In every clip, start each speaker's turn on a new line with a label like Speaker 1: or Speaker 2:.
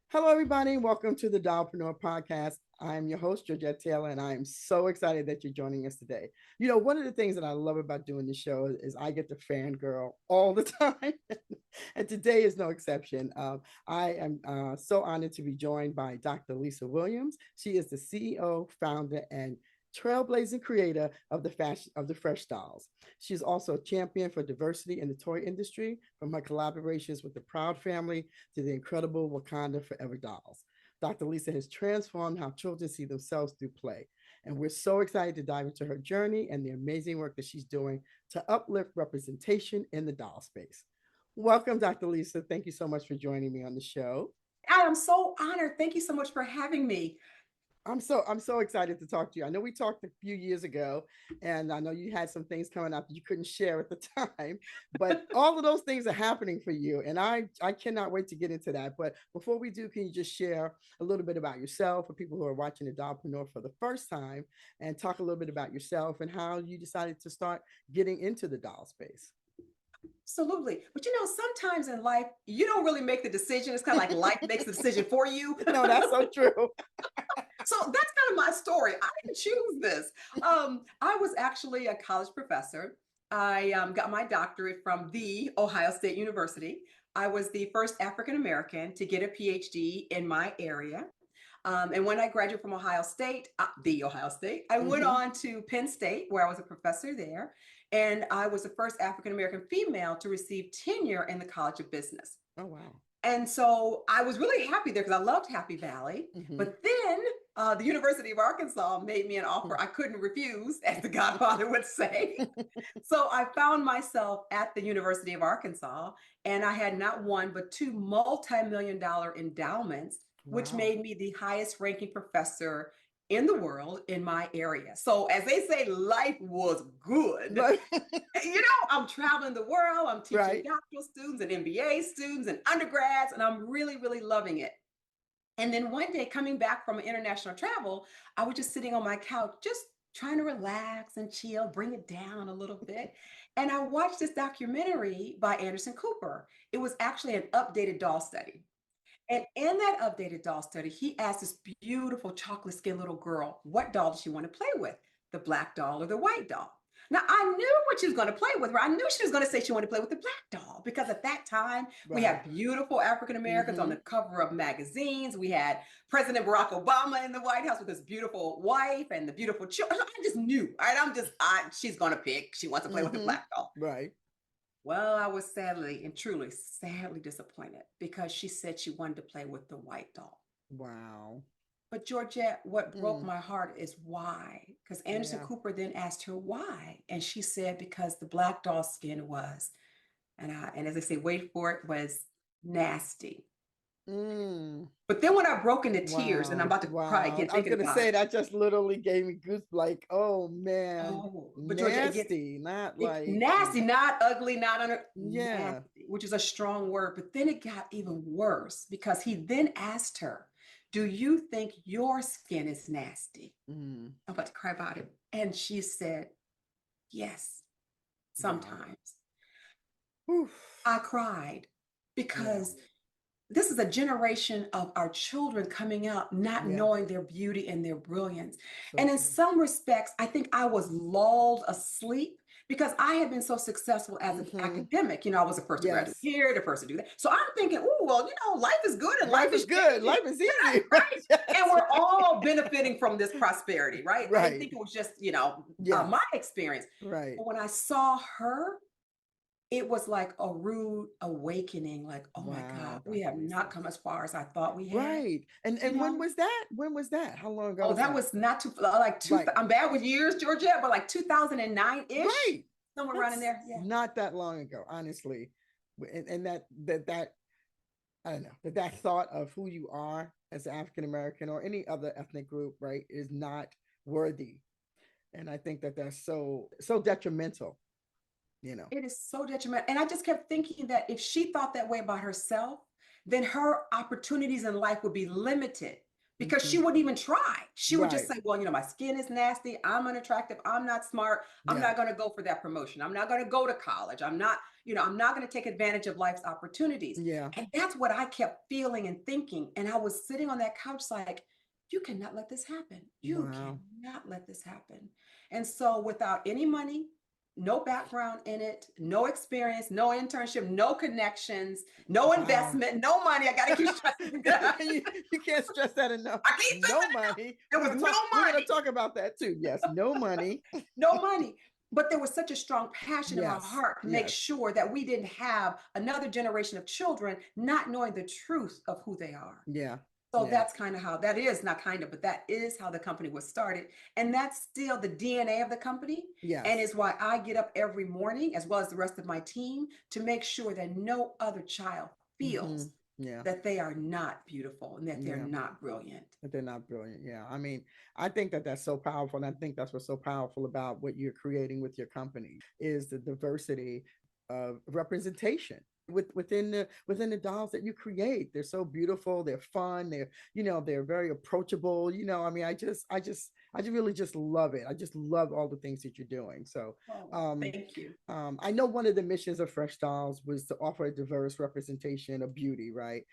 Speaker 1: Hello, everybody. Welcome to the Dollpreneur Podcast. I'm your host, Georgette Taylor, and I am so excited that you're joining us today. You know, one of the things that I love about doing the show is I get to fangirl all the time, and today is no exception. I am so honored to be joined by Dr. Lisa Williams. She is the CEO, founder, and trailblazing creator of the Fresh Dolls. She is also a champion for diversity in the toy industry, from her collaborations with the Proud Family to the incredible Wakanda Forever dolls. Dr. Lisa has transformed how children see themselves through play. And we're so excited to dive into her journey and the amazing work that she's doing to uplift representation in the doll space. Welcome, Dr. Lisa. Thank you so much for joining me on the show.
Speaker 2: I am so honored. Thank you so much for having me.
Speaker 1: I'm so excited to talk to you. I know we talked a few years ago, and I know you had some things coming up that you couldn't share at the time, but all of those things are happening for you, and I cannot wait to get into that. But before we do, can you just share a little bit about yourself for people who are watching the Dollpreneur for the first time, and talk a little bit about yourself and how you decided to start getting into the doll space?
Speaker 2: Absolutely. But sometimes in life, you don't really make the decision. It's kind of like life makes the decision for you.
Speaker 1: No, that's so true.
Speaker 2: So that's kind of my story. I didn't choose this. I was actually a college professor. I got my doctorate from the Ohio State University. I was the first African American to get a PhD in my area. And when I graduated from the Ohio State, I went
Speaker 1: Hmm.
Speaker 2: on to Penn State, where I was a professor there. And I was the first African American female to receive tenure in the College of Business.
Speaker 1: Oh, wow.
Speaker 2: And so I was really happy there because I loved Happy Valley.
Speaker 1: Hmm.
Speaker 2: But then the University of Arkansas made me an offer I couldn't refuse, as the Godfather would say. So I found myself at the University of Arkansas, and I had not one, but two multi-million dollar endowments, which
Speaker 1: Wow.
Speaker 2: made me the highest ranking professor in the world in my area. So, as they say, life was good.
Speaker 1: But
Speaker 2: I'm traveling the world, I'm teaching
Speaker 1: right.
Speaker 2: doctoral students and MBA students and undergrads, and I'm really, really loving it. And then one day, coming back from international travel, I was just sitting on my couch, just trying to relax and chill, bring it down a little bit. And I watched this documentary by Anderson Cooper. It was actually an updated doll study. And in that updated doll study, he asked this beautiful chocolate skinned little girl, what doll does she want to play with? The black doll or the white doll? Now, I knew what she was going to play with. I knew she was going to say she wanted to play with the black doll because at that time, we
Speaker 1: Right.
Speaker 2: had beautiful African Americans on
Speaker 1: Hmm.
Speaker 2: the cover of magazines. We had President Barack Obama in the White House with his beautiful wife and the beautiful children. I just knew, all right? She's going to pick. She wants to play with the
Speaker 1: Hmm.
Speaker 2: black doll.
Speaker 1: Right.
Speaker 2: Well, I was sadly and truly sadly disappointed because she said she wanted to play with the white doll.
Speaker 1: Wow.
Speaker 2: But Georgette, what broke
Speaker 1: Mm.
Speaker 2: my heart is why. Because Anderson
Speaker 1: Yeah.
Speaker 2: Cooper then asked her why. And she said, because the black doll's skin was, and as I say, wait for it, was nasty.
Speaker 1: Mm.
Speaker 2: But then when I broke into tears, and I'm
Speaker 1: Wow.
Speaker 2: about to cry
Speaker 1: Wow.
Speaker 2: again
Speaker 1: I was
Speaker 2: thinking
Speaker 1: gonna
Speaker 2: about it.
Speaker 1: say that just literally gave me goose like, oh man,
Speaker 2: Oh, but Georgia,
Speaker 1: nasty. Not like
Speaker 2: nasty, not ugly, not under
Speaker 1: yeah.
Speaker 2: nasty, which is a strong word. But then it got even worse because he then asked her, "Do you think your skin is nasty?"
Speaker 1: Mm.
Speaker 2: I'm about to cry about it. And she said, "Yes,
Speaker 1: Wow.
Speaker 2: sometimes."
Speaker 1: Oof.
Speaker 2: I cried
Speaker 1: Yeah.
Speaker 2: because this is a generation of our children coming out not
Speaker 1: Yeah.
Speaker 2: knowing their beauty and their brilliance.
Speaker 1: So
Speaker 2: And in
Speaker 1: true.
Speaker 2: some respects, I think I was lulled asleep because I had been so successful as an
Speaker 1: Hmm.
Speaker 2: academic. I was the first to graduate
Speaker 1: Yes.
Speaker 2: here, the first to do that. So I'm thinking, oh, well, life is good and life
Speaker 1: Life is
Speaker 2: is
Speaker 1: good.
Speaker 2: changing.
Speaker 1: Life is
Speaker 2: Right,
Speaker 1: easy.
Speaker 2: right. And
Speaker 1: Yes.
Speaker 2: we're all benefiting from this prosperity, right? I didn't
Speaker 1: Right.
Speaker 2: think it was just, my
Speaker 1: Yes.
Speaker 2: experience.
Speaker 1: Right.
Speaker 2: But when I saw her, it was like a rude awakening, like, oh my God,
Speaker 1: Wow,
Speaker 2: we
Speaker 1: Dr.
Speaker 2: have not
Speaker 1: Lisa.
Speaker 2: come as far as I thought we had,
Speaker 1: Right.
Speaker 2: you
Speaker 1: And when
Speaker 2: know?
Speaker 1: was that? When was that? How long ago
Speaker 2: Oh,
Speaker 1: was
Speaker 2: that
Speaker 1: that?
Speaker 2: was not too like
Speaker 1: Like
Speaker 2: I'm bad with years, Georgia, but like 2009-ish,
Speaker 1: right.
Speaker 2: somewhere around in
Speaker 1: That's
Speaker 2: there. Yeah.
Speaker 1: not that long ago, honestly. And that I don't know that thought of who you are as African American or any other ethnic group, right, is not worthy. And I think that that's so detrimental. You know.
Speaker 2: It is so detrimental. And I just kept thinking that if she thought that way about herself, then her opportunities in life would be limited because she
Speaker 1: Hmm.
Speaker 2: wouldn't even try. She would just
Speaker 1: Right.
Speaker 2: say, well, my skin is nasty. I'm unattractive. I'm not smart. I'm
Speaker 1: Yeah.
Speaker 2: not going to go for that promotion. I'm not going to go to college. I'm not going to take advantage of life's opportunities.
Speaker 1: Yeah.
Speaker 2: And that's what I kept feeling and thinking. And I was sitting on that couch like, you cannot let this happen. You
Speaker 1: Wow.
Speaker 2: cannot let this happen. And so, without any money, no background in it, no experience, no internship, no connections, no
Speaker 1: Wow.
Speaker 2: investment, no money. I got to keep stressing that.
Speaker 1: You can't stress that enough.
Speaker 2: I keep
Speaker 1: No
Speaker 2: stressing it enough.
Speaker 1: money.
Speaker 2: There was no
Speaker 1: We're gonna
Speaker 2: money,
Speaker 1: talk about that too. Yes, no money.
Speaker 2: no money. But there was such a strong passion in my
Speaker 1: Yes.
Speaker 2: heart to make
Speaker 1: Yes.
Speaker 2: sure that we didn't have another generation of children not knowing the truth of who they are.
Speaker 1: Yeah.
Speaker 2: So
Speaker 1: Yeah.
Speaker 2: that's kind of how that is, not kind of, but that is how the company was started. And that's still the DNA of the company. And
Speaker 1: Yes.
Speaker 2: is why I get up every morning, as well as the rest of my team, to make sure that no other child
Speaker 1: Hmm.
Speaker 2: feels
Speaker 1: Yeah.
Speaker 2: that they are not beautiful and that they're
Speaker 1: Yeah.
Speaker 2: not brilliant.
Speaker 1: But they're not brilliant. Yeah. I mean, I think that that's so powerful. And I think that's what's so powerful about what you're creating with your company is the diversity of representation within the dolls that you create. They're so beautiful. They're fun. They're very approachable. I mean, I just really just love it. I just love all the things that you're doing. So,
Speaker 2: Oh,
Speaker 1: um,
Speaker 2: thank you.
Speaker 1: I know one of the missions of Fresh Dolls was to offer a diverse representation of beauty, right?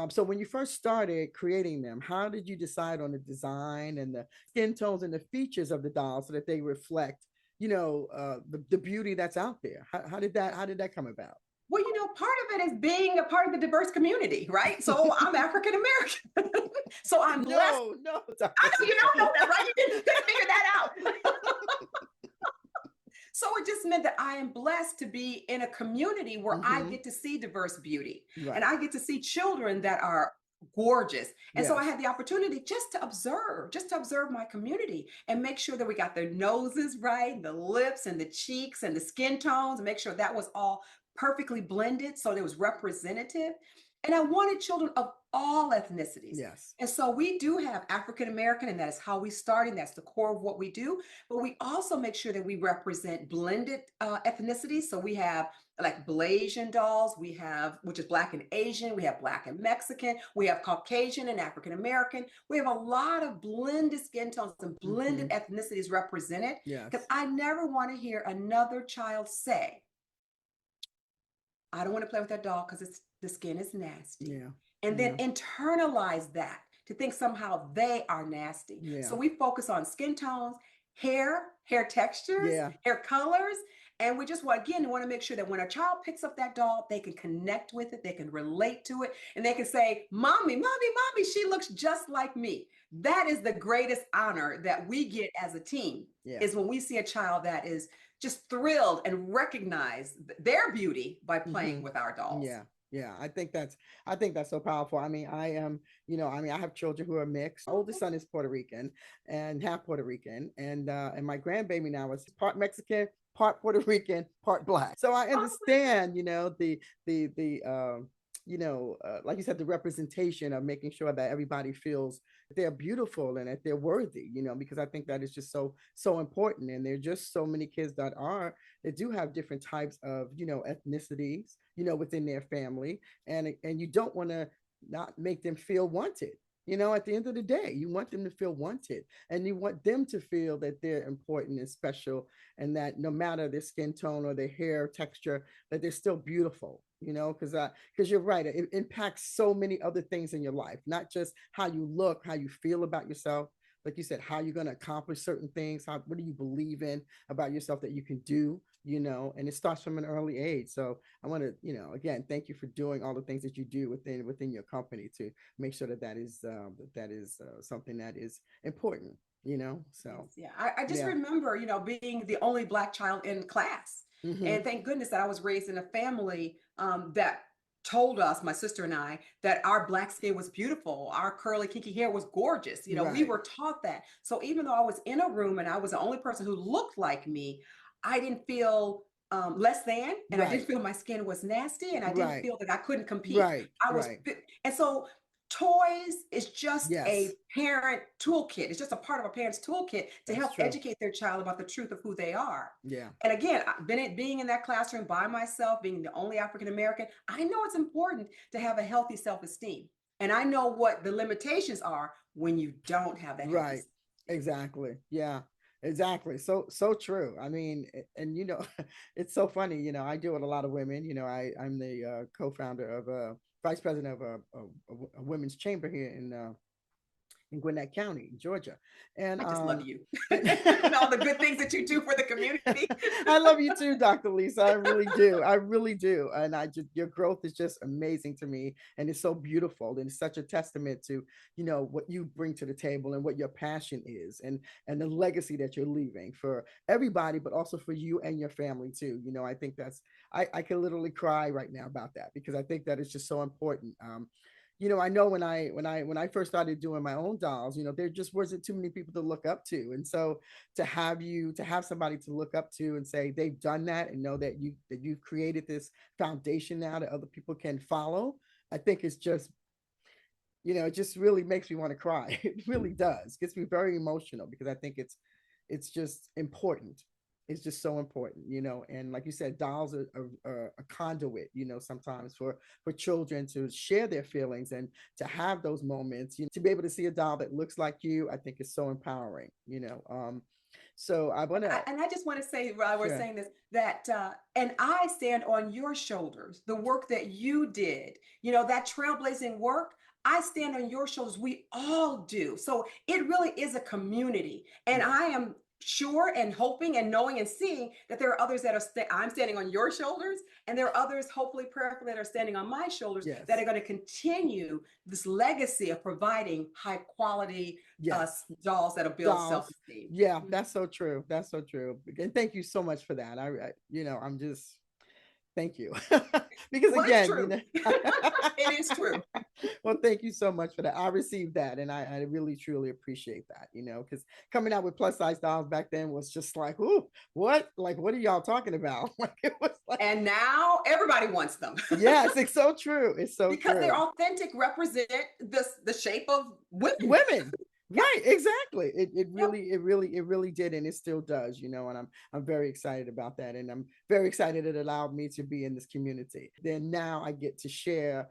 Speaker 1: So when you first started creating them, how did you decide on the design and the skin tones and the features of the dolls so that they reflect, the beauty that's out there? How did that come about?
Speaker 2: Well, part of it is being a part of the diverse community, right? So I'm African American. So I'm blessed.
Speaker 1: No, no,
Speaker 2: I
Speaker 1: Dr.
Speaker 2: know you don't know that, right? You couldn't figure that out. So it just meant that I am blessed to be in a community where I
Speaker 1: Hmm.
Speaker 2: get to see diverse beauty and
Speaker 1: Right.
Speaker 2: I get to see children that are gorgeous. And so I
Speaker 1: Yes.
Speaker 2: had the opportunity just to observe my community and make sure that we got their noses right, the lips and the cheeks and the skin tones, and make sure that was all perfectly blended so it was representative. And I wanted children of all ethnicities.
Speaker 1: Yes.
Speaker 2: And so we do have African American, and that is how we started. That's the core of what we do. But we also make sure that we represent blended ethnicities. So we have like Blasian dolls, we have, which is Black and Asian, we have Black and Mexican, we have Caucasian and African American. We have a lot of blended skin tones and blended
Speaker 1: Hmm.
Speaker 2: ethnicities represented because
Speaker 1: Yes.
Speaker 2: I never want to hear another child say, I don't want to play with that doll because the skin is nasty.
Speaker 1: Yeah.
Speaker 2: And then
Speaker 1: Yeah.
Speaker 2: internalize that to think somehow they are nasty. So
Speaker 1: Yeah.
Speaker 2: we focus on skin tones, hair textures,
Speaker 1: Yeah.
Speaker 2: hair colors. And we just want, again, want to make sure that when a child picks up that doll, they can connect with it, they can relate to it, and they can say, Mommy, Mommy, Mommy, she looks just like me. That is the greatest honor that we get as a team,
Speaker 1: Yeah.
Speaker 2: is when we see a child that is just thrilled and recognize their beauty by
Speaker 1: Hmm.
Speaker 2: playing with our dolls.
Speaker 1: Yeah. Yeah. I think that's so powerful. I mean, I have children who are mixed. My oldest son is Puerto Rican and half Puerto Rican, and my grandbaby now is part Mexican, part Puerto Rican, part Black. So I
Speaker 2: Oh my God.
Speaker 1: understand, like you said, the representation of making sure that everybody feels that they're beautiful and that they're worthy, because I think that is just so important. And there are just so many kids that do have different types of, ethnicities, within their family. And you don't want to not make them feel wanted. At the end of the day, you want them to feel wanted and you want them to feel that they're important and special and that no matter their skin tone or their hair texture, that they're still beautiful, because you're right. It impacts so many other things in your life, not just how you look, how you feel about yourself. Like you said, how you're going to accomplish certain things, what do you believe in about yourself that you can do, and it starts from an early age. So I want to, again, thank you for doing all the things that you do within your company to make sure that is something that is important,
Speaker 2: Yes,
Speaker 1: so
Speaker 2: yeah. I just
Speaker 1: yeah.
Speaker 2: remember, being the only Black child in class.
Speaker 1: Hmm.
Speaker 2: And thank goodness that I was raised in a family that told us, my sister and I, that our Black skin was beautiful. Our curly, kinky hair was gorgeous. We
Speaker 1: Right.
Speaker 2: were taught that. So even though I was in a room and I was the only person who looked like me, I didn't feel less than, and I didn't
Speaker 1: Right.
Speaker 2: feel my skin was nasty, and I didn't
Speaker 1: Right.
Speaker 2: feel that I couldn't compete.
Speaker 1: Right.
Speaker 2: I was,
Speaker 1: Right.
Speaker 2: and so toys is just
Speaker 1: Yes.
Speaker 2: a parent toolkit. It's just a part of a parent's toolkit to
Speaker 1: That's
Speaker 2: help
Speaker 1: true.
Speaker 2: educate their child about the truth of who they are.
Speaker 1: Yeah.
Speaker 2: And again, being in that classroom by myself, being the only African American, I know it's important to have a healthy self esteem. And I know what the limitations are when you don't have that healthy
Speaker 1: Right.
Speaker 2: self-esteem.
Speaker 1: Exactly. Yeah. Exactly. So true. I mean, and it's so funny. I deal with a lot of women. I'm the co-founder of vice president of a women's chamber here in Gwinnett County, Georgia. And
Speaker 2: I just love you
Speaker 1: and
Speaker 2: and all the good things that you do for the community.
Speaker 1: I love you too, Dr. Lisa. I really do. I really do. And your growth is just amazing to me. And it's so beautiful. And it's such a testament to, what you bring to the table and what your passion is and the legacy that you're leaving for everybody, but also for you and your family too. I think I can literally cry right now about that because I think that it's just so important. I know when I first started doing my own dolls, there just wasn't too many people to look up to. And so to have somebody to look up to and say they've done that and know that you've created this foundation now that other people can follow, I think it's just, it just really makes me want to cry. It really does. Gets me very emotional because I think it's just important. It's just so important, and like you said, dolls are a conduit, sometimes for children to share their feelings and to have those moments, to be able to see a doll that looks like you. I think is so empowering, so I want to.
Speaker 2: And I just want to say, while we're
Speaker 1: Sure.
Speaker 2: saying this, that, and I stand on your shoulders, the work that you did, that trailblazing work. I stand on your shoulders. We all do. So it really is a community. And
Speaker 1: Yes.
Speaker 2: I am sure and hoping and knowing and seeing that there are others that are, I'm standing on your shoulders, and there are others, hopefully, prayerfully, that are standing on my shoulders that
Speaker 1: Yes.
Speaker 2: are going to continue this legacy of providing high quality
Speaker 1: Yes.
Speaker 2: dolls that'll build self
Speaker 1: Dolls.
Speaker 2: esteem.
Speaker 1: Yeah, that's so true. That's so true. And thank you so much for that. I'm just thank you. Because
Speaker 2: Well, it's
Speaker 1: again,
Speaker 2: true. It is true.
Speaker 1: well, thank you so much for that. I received that and I really truly appreciate that, because coming out with plus size dolls back then was just like, ooh, what? Like, what are y'all talking about? Like it was like,
Speaker 2: And now everybody wants them
Speaker 1: yes, it's so true. It's so
Speaker 2: because they're
Speaker 1: true.
Speaker 2: authentic, represent the shape of women.
Speaker 1: Women.
Speaker 2: Yeah.
Speaker 1: Right, exactly. It
Speaker 2: Yep.
Speaker 1: really did, and it still does, and I'm very excited about that, and I'm very excited it allowed me to be in this community. Then now I get to share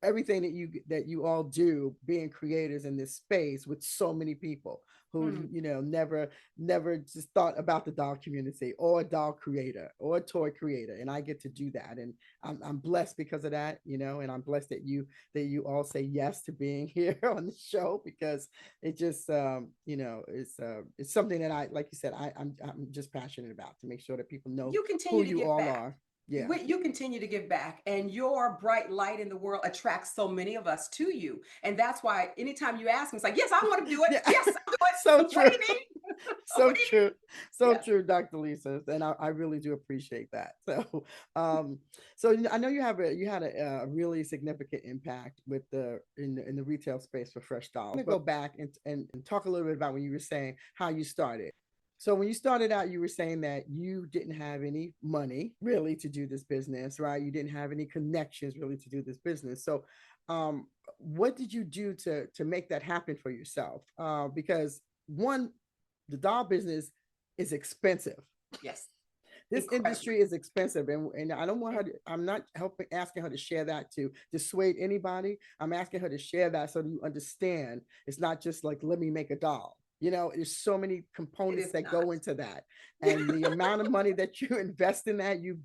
Speaker 1: everything that you all do, being creators in this space with so many people who
Speaker 2: Mm.
Speaker 1: never just thought about the doll community or a doll creator or a toy creator, and I get to do that, and I'm blessed because of that, and I'm blessed that you all say yes to being here on the show because it just it's something that I, like you said, I'm just passionate about, to make sure that people know
Speaker 2: You
Speaker 1: who
Speaker 2: continue to
Speaker 1: you
Speaker 2: give
Speaker 1: all
Speaker 2: back.
Speaker 1: are. Yeah.
Speaker 2: You continue to give back, and your bright light in the world attracts so many of us to you. And that's why anytime you ask me, it's like, yes, I want to do it.
Speaker 1: Yeah.
Speaker 2: Yes, I'll do
Speaker 1: So
Speaker 2: it. What
Speaker 1: true.
Speaker 2: do you need?
Speaker 1: So
Speaker 2: What do you need?
Speaker 1: true. So
Speaker 2: Yes.
Speaker 1: true, Dr. Lisa. And I really do appreciate that. Um, so I know you had a really significant impact with in the retail space for Fresh Dolls. I'm gonna go back and talk a little bit about when you were saying how you started. So when you started out, you were saying that you didn't have any money really to do this business, right? You didn't have any connections really to do this business. So um, what did you do to make that happen for yourself? Because one, the doll business is expensive.
Speaker 2: Yes.
Speaker 1: This
Speaker 2: Incredibly.
Speaker 1: industry is expensive, and I don't want her to, I'm not helping asking her to share that to dissuade anybody. I'm asking her to share that so that you understand it's not just like, let me make a doll. There's so many
Speaker 2: It
Speaker 1: components
Speaker 2: is
Speaker 1: that
Speaker 2: not.
Speaker 1: go into that, and the amount of money that you invest in that, you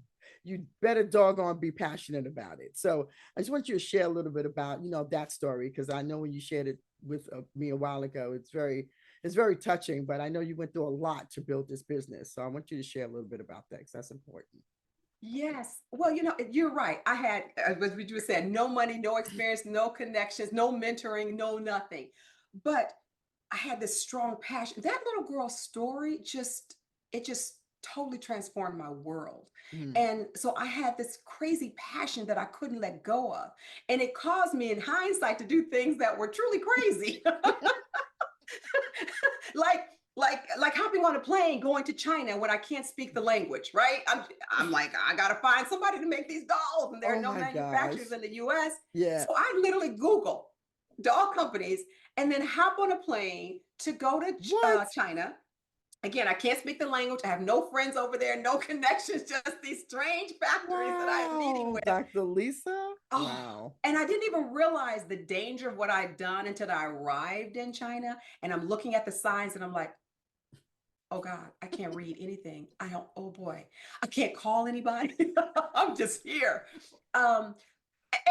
Speaker 1: better doggone be passionate about it. So I just want you to share a little bit about that story, because I know when you shared it with me a while ago, it's very touching, but I know you went through a lot to build this business. So I want you to share a little bit about that because that's important.
Speaker 2: Yes. Well, you're right. I had, as we just said, no money, no experience, no connections, no mentoring, no nothing. But I had this strong passion. That little girl's story it just totally transformed my world.
Speaker 1: Mm.
Speaker 2: And so I had this crazy passion that I couldn't let go of. And it caused me in hindsight to do things that were truly crazy. like like hopping on a plane going to China when I can't speak the language, right? I'm like, I gotta find somebody to make these dolls, and there are
Speaker 1: Oh
Speaker 2: no
Speaker 1: my gosh.
Speaker 2: manufacturers in the US.
Speaker 1: Yeah.
Speaker 2: So I literally Google doll companies and then hop on a plane to go to
Speaker 1: What?
Speaker 2: China Again, I can't speak the language. I have no friends over there, no connections, just these strange factories that I'm meeting
Speaker 1: Wow,
Speaker 2: with.
Speaker 1: Dr. Lisa.
Speaker 2: Oh,
Speaker 1: Wow.
Speaker 2: and I didn't even realize the danger of what I'd done until I arrived in China. And I'm looking at the signs and I'm like, oh God, I can't read anything. I don't, oh boy, I can't call anybody. I'm just here. Um,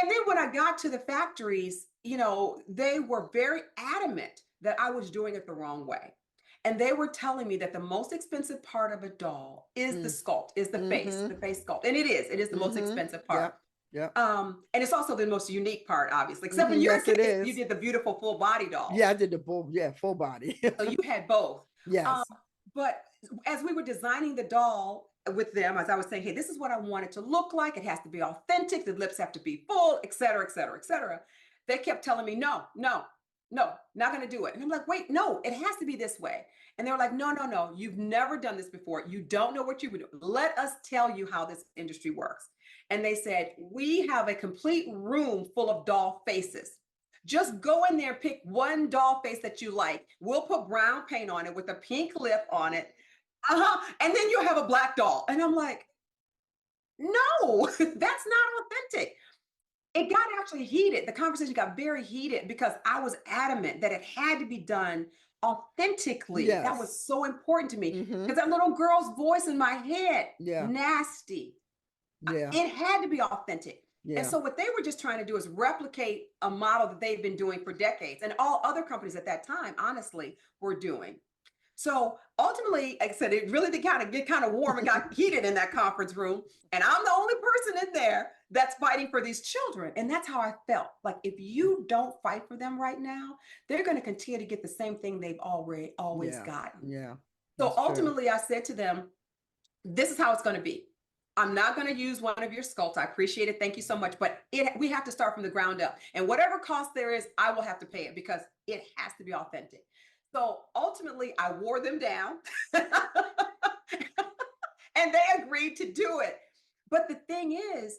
Speaker 2: and then when I got to the factories, they were very adamant that I was doing it the wrong way. And they were telling me that the most expensive part of a doll is the
Speaker 1: Mm.
Speaker 2: sculpt, is
Speaker 1: Mm-hmm.
Speaker 2: the face sculpt. And it is the most
Speaker 1: Mm-hmm.
Speaker 2: expensive part.
Speaker 1: Yep. Yep.
Speaker 2: And it's also the most unique part, obviously, except in
Speaker 1: Mm-hmm.
Speaker 2: your
Speaker 1: Yes, it
Speaker 2: case, you
Speaker 1: is.
Speaker 2: did the beautiful full body dolls.
Speaker 1: Yeah, I did the full, yeah, full body.
Speaker 2: So you had both. Um,
Speaker 1: Yes.
Speaker 2: but as we were designing the doll with them, as I was saying, hey, this is what I want it to look like. It has to be authentic. The lips have to be full, et cetera, et cetera, et cetera. They kept telling me, no, no, no, not going to do it. And I'm like, wait, no, it has to be this way. And they were like, no, no, no, you've never done this before. You don't know what you would do. Let us tell you how this industry works. And they said, we have a complete room full of doll faces. Just go in there, pick one doll face that you like. We'll put brown paint on it with a pink lip on it. And then you'll have a black doll. And I'm like, no, that's not authentic. It got actually heated. The conversation got very heated because I was adamant that it had to be done authentically. That
Speaker 1: Yes.
Speaker 2: was so important to me
Speaker 1: Mm-hmm.
Speaker 2: because that little girl's voice in my head,
Speaker 1: Yeah.
Speaker 2: nasty.
Speaker 1: Yeah.
Speaker 2: It had to be authentic. And
Speaker 1: Yeah.
Speaker 2: so what they were just trying to do is replicate a model that they've been doing for decades and all other companies at that time, honestly, were doing. So ultimately, like I said, it really did get kind of warm and got heated in that conference room. And I'm the only person in there that's fighting for these children. And that's how I felt. Like if you don't fight for them right now, they're going to continue to get the same thing they've always
Speaker 1: Yeah.
Speaker 2: gotten.
Speaker 1: Yeah.
Speaker 2: So
Speaker 1: That's true.
Speaker 2: ultimately, I said to them, this is how it's going to be. I'm not going to use one of your sculpts. I appreciate it. Thank you so much. But we have to start from the ground up. And whatever cost there is, I will have to pay it because it has to be authentic. So ultimately, I wore them down and they agreed to do it. But the thing is,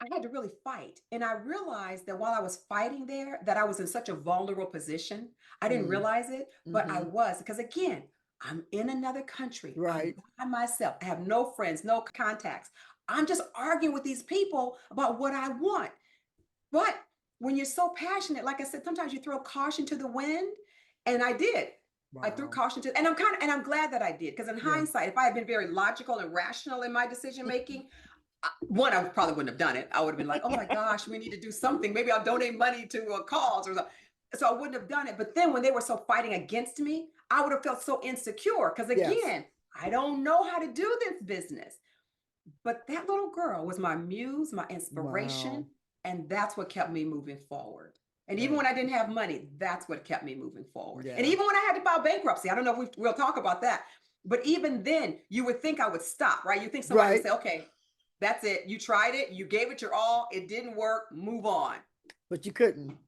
Speaker 2: I had to really fight. And I realized that while I was fighting there, that I was in such a vulnerable position. I didn't
Speaker 1: Mm.
Speaker 2: realize it, but I
Speaker 1: Mm-hmm.
Speaker 2: was, because again, I'm in another country. I'm
Speaker 1: Right.
Speaker 2: by myself. I have no friends, no contacts. I'm just arguing with these people about what I want. But when you're so passionate, like I said, sometimes you throw caution to the wind. And I did. I threw
Speaker 1: Wow.
Speaker 2: caution to, and I'm glad that I did. Because in
Speaker 1: Yeah.
Speaker 2: hindsight, if I had been very logical and rational in my decision making, one, I probably wouldn't have done it. I would have been like, oh my gosh, we need to do something. Maybe I'll donate money to a cause or something. So I wouldn't have done it. But then when they were so fighting against me, I would have felt so insecure because
Speaker 1: Yes.
Speaker 2: again, I don't know how to do this business. But that little girl was my muse, my inspiration,
Speaker 1: Wow.
Speaker 2: and that's what kept me moving forward. And even
Speaker 1: That,
Speaker 2: when I didn't have money, that's what kept me moving forward. And
Speaker 1: yeah.
Speaker 2: even when I had to file bankruptcy, I don't know if we'll talk about that. But even then, you would think I would stop, right? You think somebody would
Speaker 1: Right.
Speaker 2: say, okay, that's it. You tried it. You gave it your all. It didn't work. Move on.
Speaker 1: But you couldn't.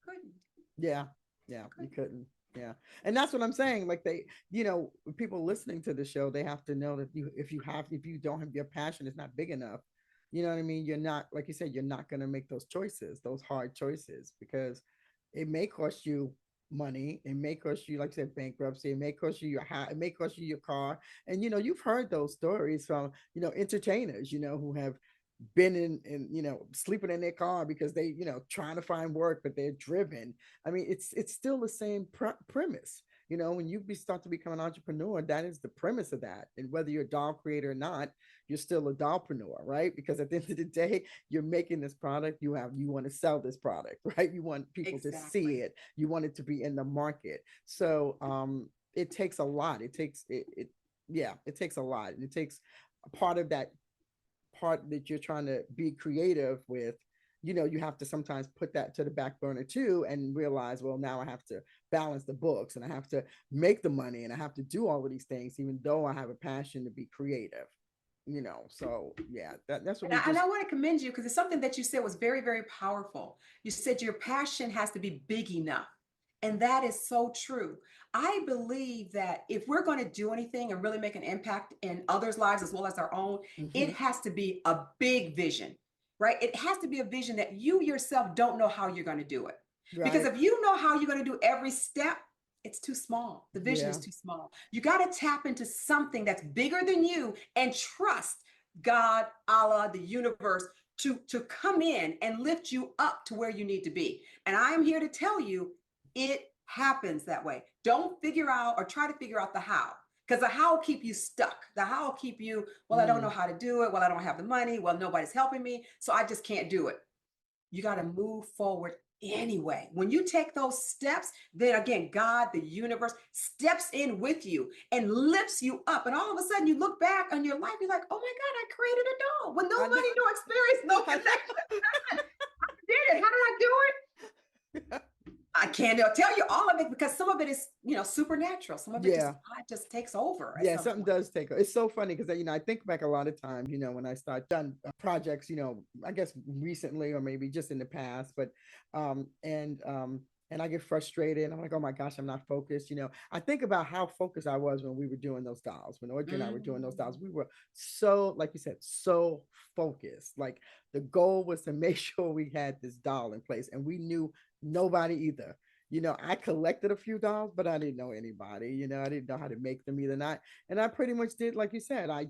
Speaker 2: Couldn't.
Speaker 1: Yeah. Yeah. You
Speaker 2: Couldn't.
Speaker 1: couldn't. Yeah. And that's what I'm saying. Like people listening to the show, they have to know that if you don't have your passion, it's not big enough. You know what I mean? You're not, like you said, you're not going to make those choices, those hard choices, because it may cost you money. It may cost you, like I said, bankruptcy. It may cost you your house. It may cost you your car. And, you've heard those stories from, entertainers, who have been in sleeping in their car because they trying to find work, but they're driven. I mean, it's still the same premise. When start to become an entrepreneur, that is the premise of that. And whether you're a doll creator or not, you're still a dollpreneur, right? Because at the end of the day, you're making this product. You want to sell this product, right? You want people to see
Speaker 2: Exactly.
Speaker 1: it. You want it to be in the market. So it takes a lot. It takes a lot. And it takes a part of that part that you're trying to be creative with. You have to sometimes put that to the back burner too, and realize, well, now I have to balance the books, and I have to make the money, and I have to do all of these things, even though I have a passion to be creative. So yeah, that's what
Speaker 2: And
Speaker 1: we
Speaker 2: I
Speaker 1: just.
Speaker 2: want to commend you because it's something that you said was very, very powerful. You said your passion has to be big enough. And that is so true. I believe that if we're going to do anything and really make an impact in others' lives as well as our own, it
Speaker 1: Mhm.
Speaker 2: has to be a big vision, right? It has to be a vision that you yourself don't know how you're going to do it. Because
Speaker 1: Right.
Speaker 2: if you know how you're going to do every step, it's too small. The vision is
Speaker 1: Yeah.
Speaker 2: too small. You got to tap into something that's bigger than you and trust God, Allah, the universe to come in and lift you up to where you need to be. And I am here to tell you it happens that way. Don't figure out or try to figure out the how. Because the how will keep you stuck. The how will keep you, well, I don't know
Speaker 1: Mm.
Speaker 2: how to do it. Well, I don't have the money. Well, nobody's helping me. So I just can't do it. You got to move forward anyway. When you take those steps, then again, God, the universe steps in with you and lifts you up. And all of a sudden, you look back on your life, you're like, oh my God, I created a doll with no
Speaker 1: I know.
Speaker 2: money, no experience, no
Speaker 1: I
Speaker 2: connection. I did it. How did I do it?
Speaker 1: know.
Speaker 2: I can't tell you all of it because some of it is, supernatural. Some of it just
Speaker 1: Yeah.
Speaker 2: God just takes over at
Speaker 1: Yeah,
Speaker 2: some
Speaker 1: something
Speaker 2: point.
Speaker 1: does take. It's so funny because I think back a lot of times, when I start done projects, I guess recently or maybe just in the past, but um and um and I get frustrated. I'm like, oh my gosh, I'm not focused. I think about how focused I was when we were doing those dolls. When Audrey and I were doing those dolls,
Speaker 2: Mm.
Speaker 1: we were so, like you said, so focused. Like the goal was to make sure we had this doll in place, and we knew nobody either. I collected a few dolls, but I didn't know anybody. I didn't know how to make them either. Not, and I pretty much did like you said. I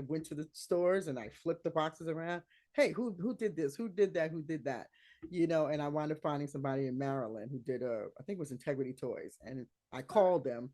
Speaker 1: went to the stores and I flipped the boxes around. Hey, who did this? Who did that? Who did that? And I wound up finding somebody in Maryland who did I think it was Integrity Toys, and I called them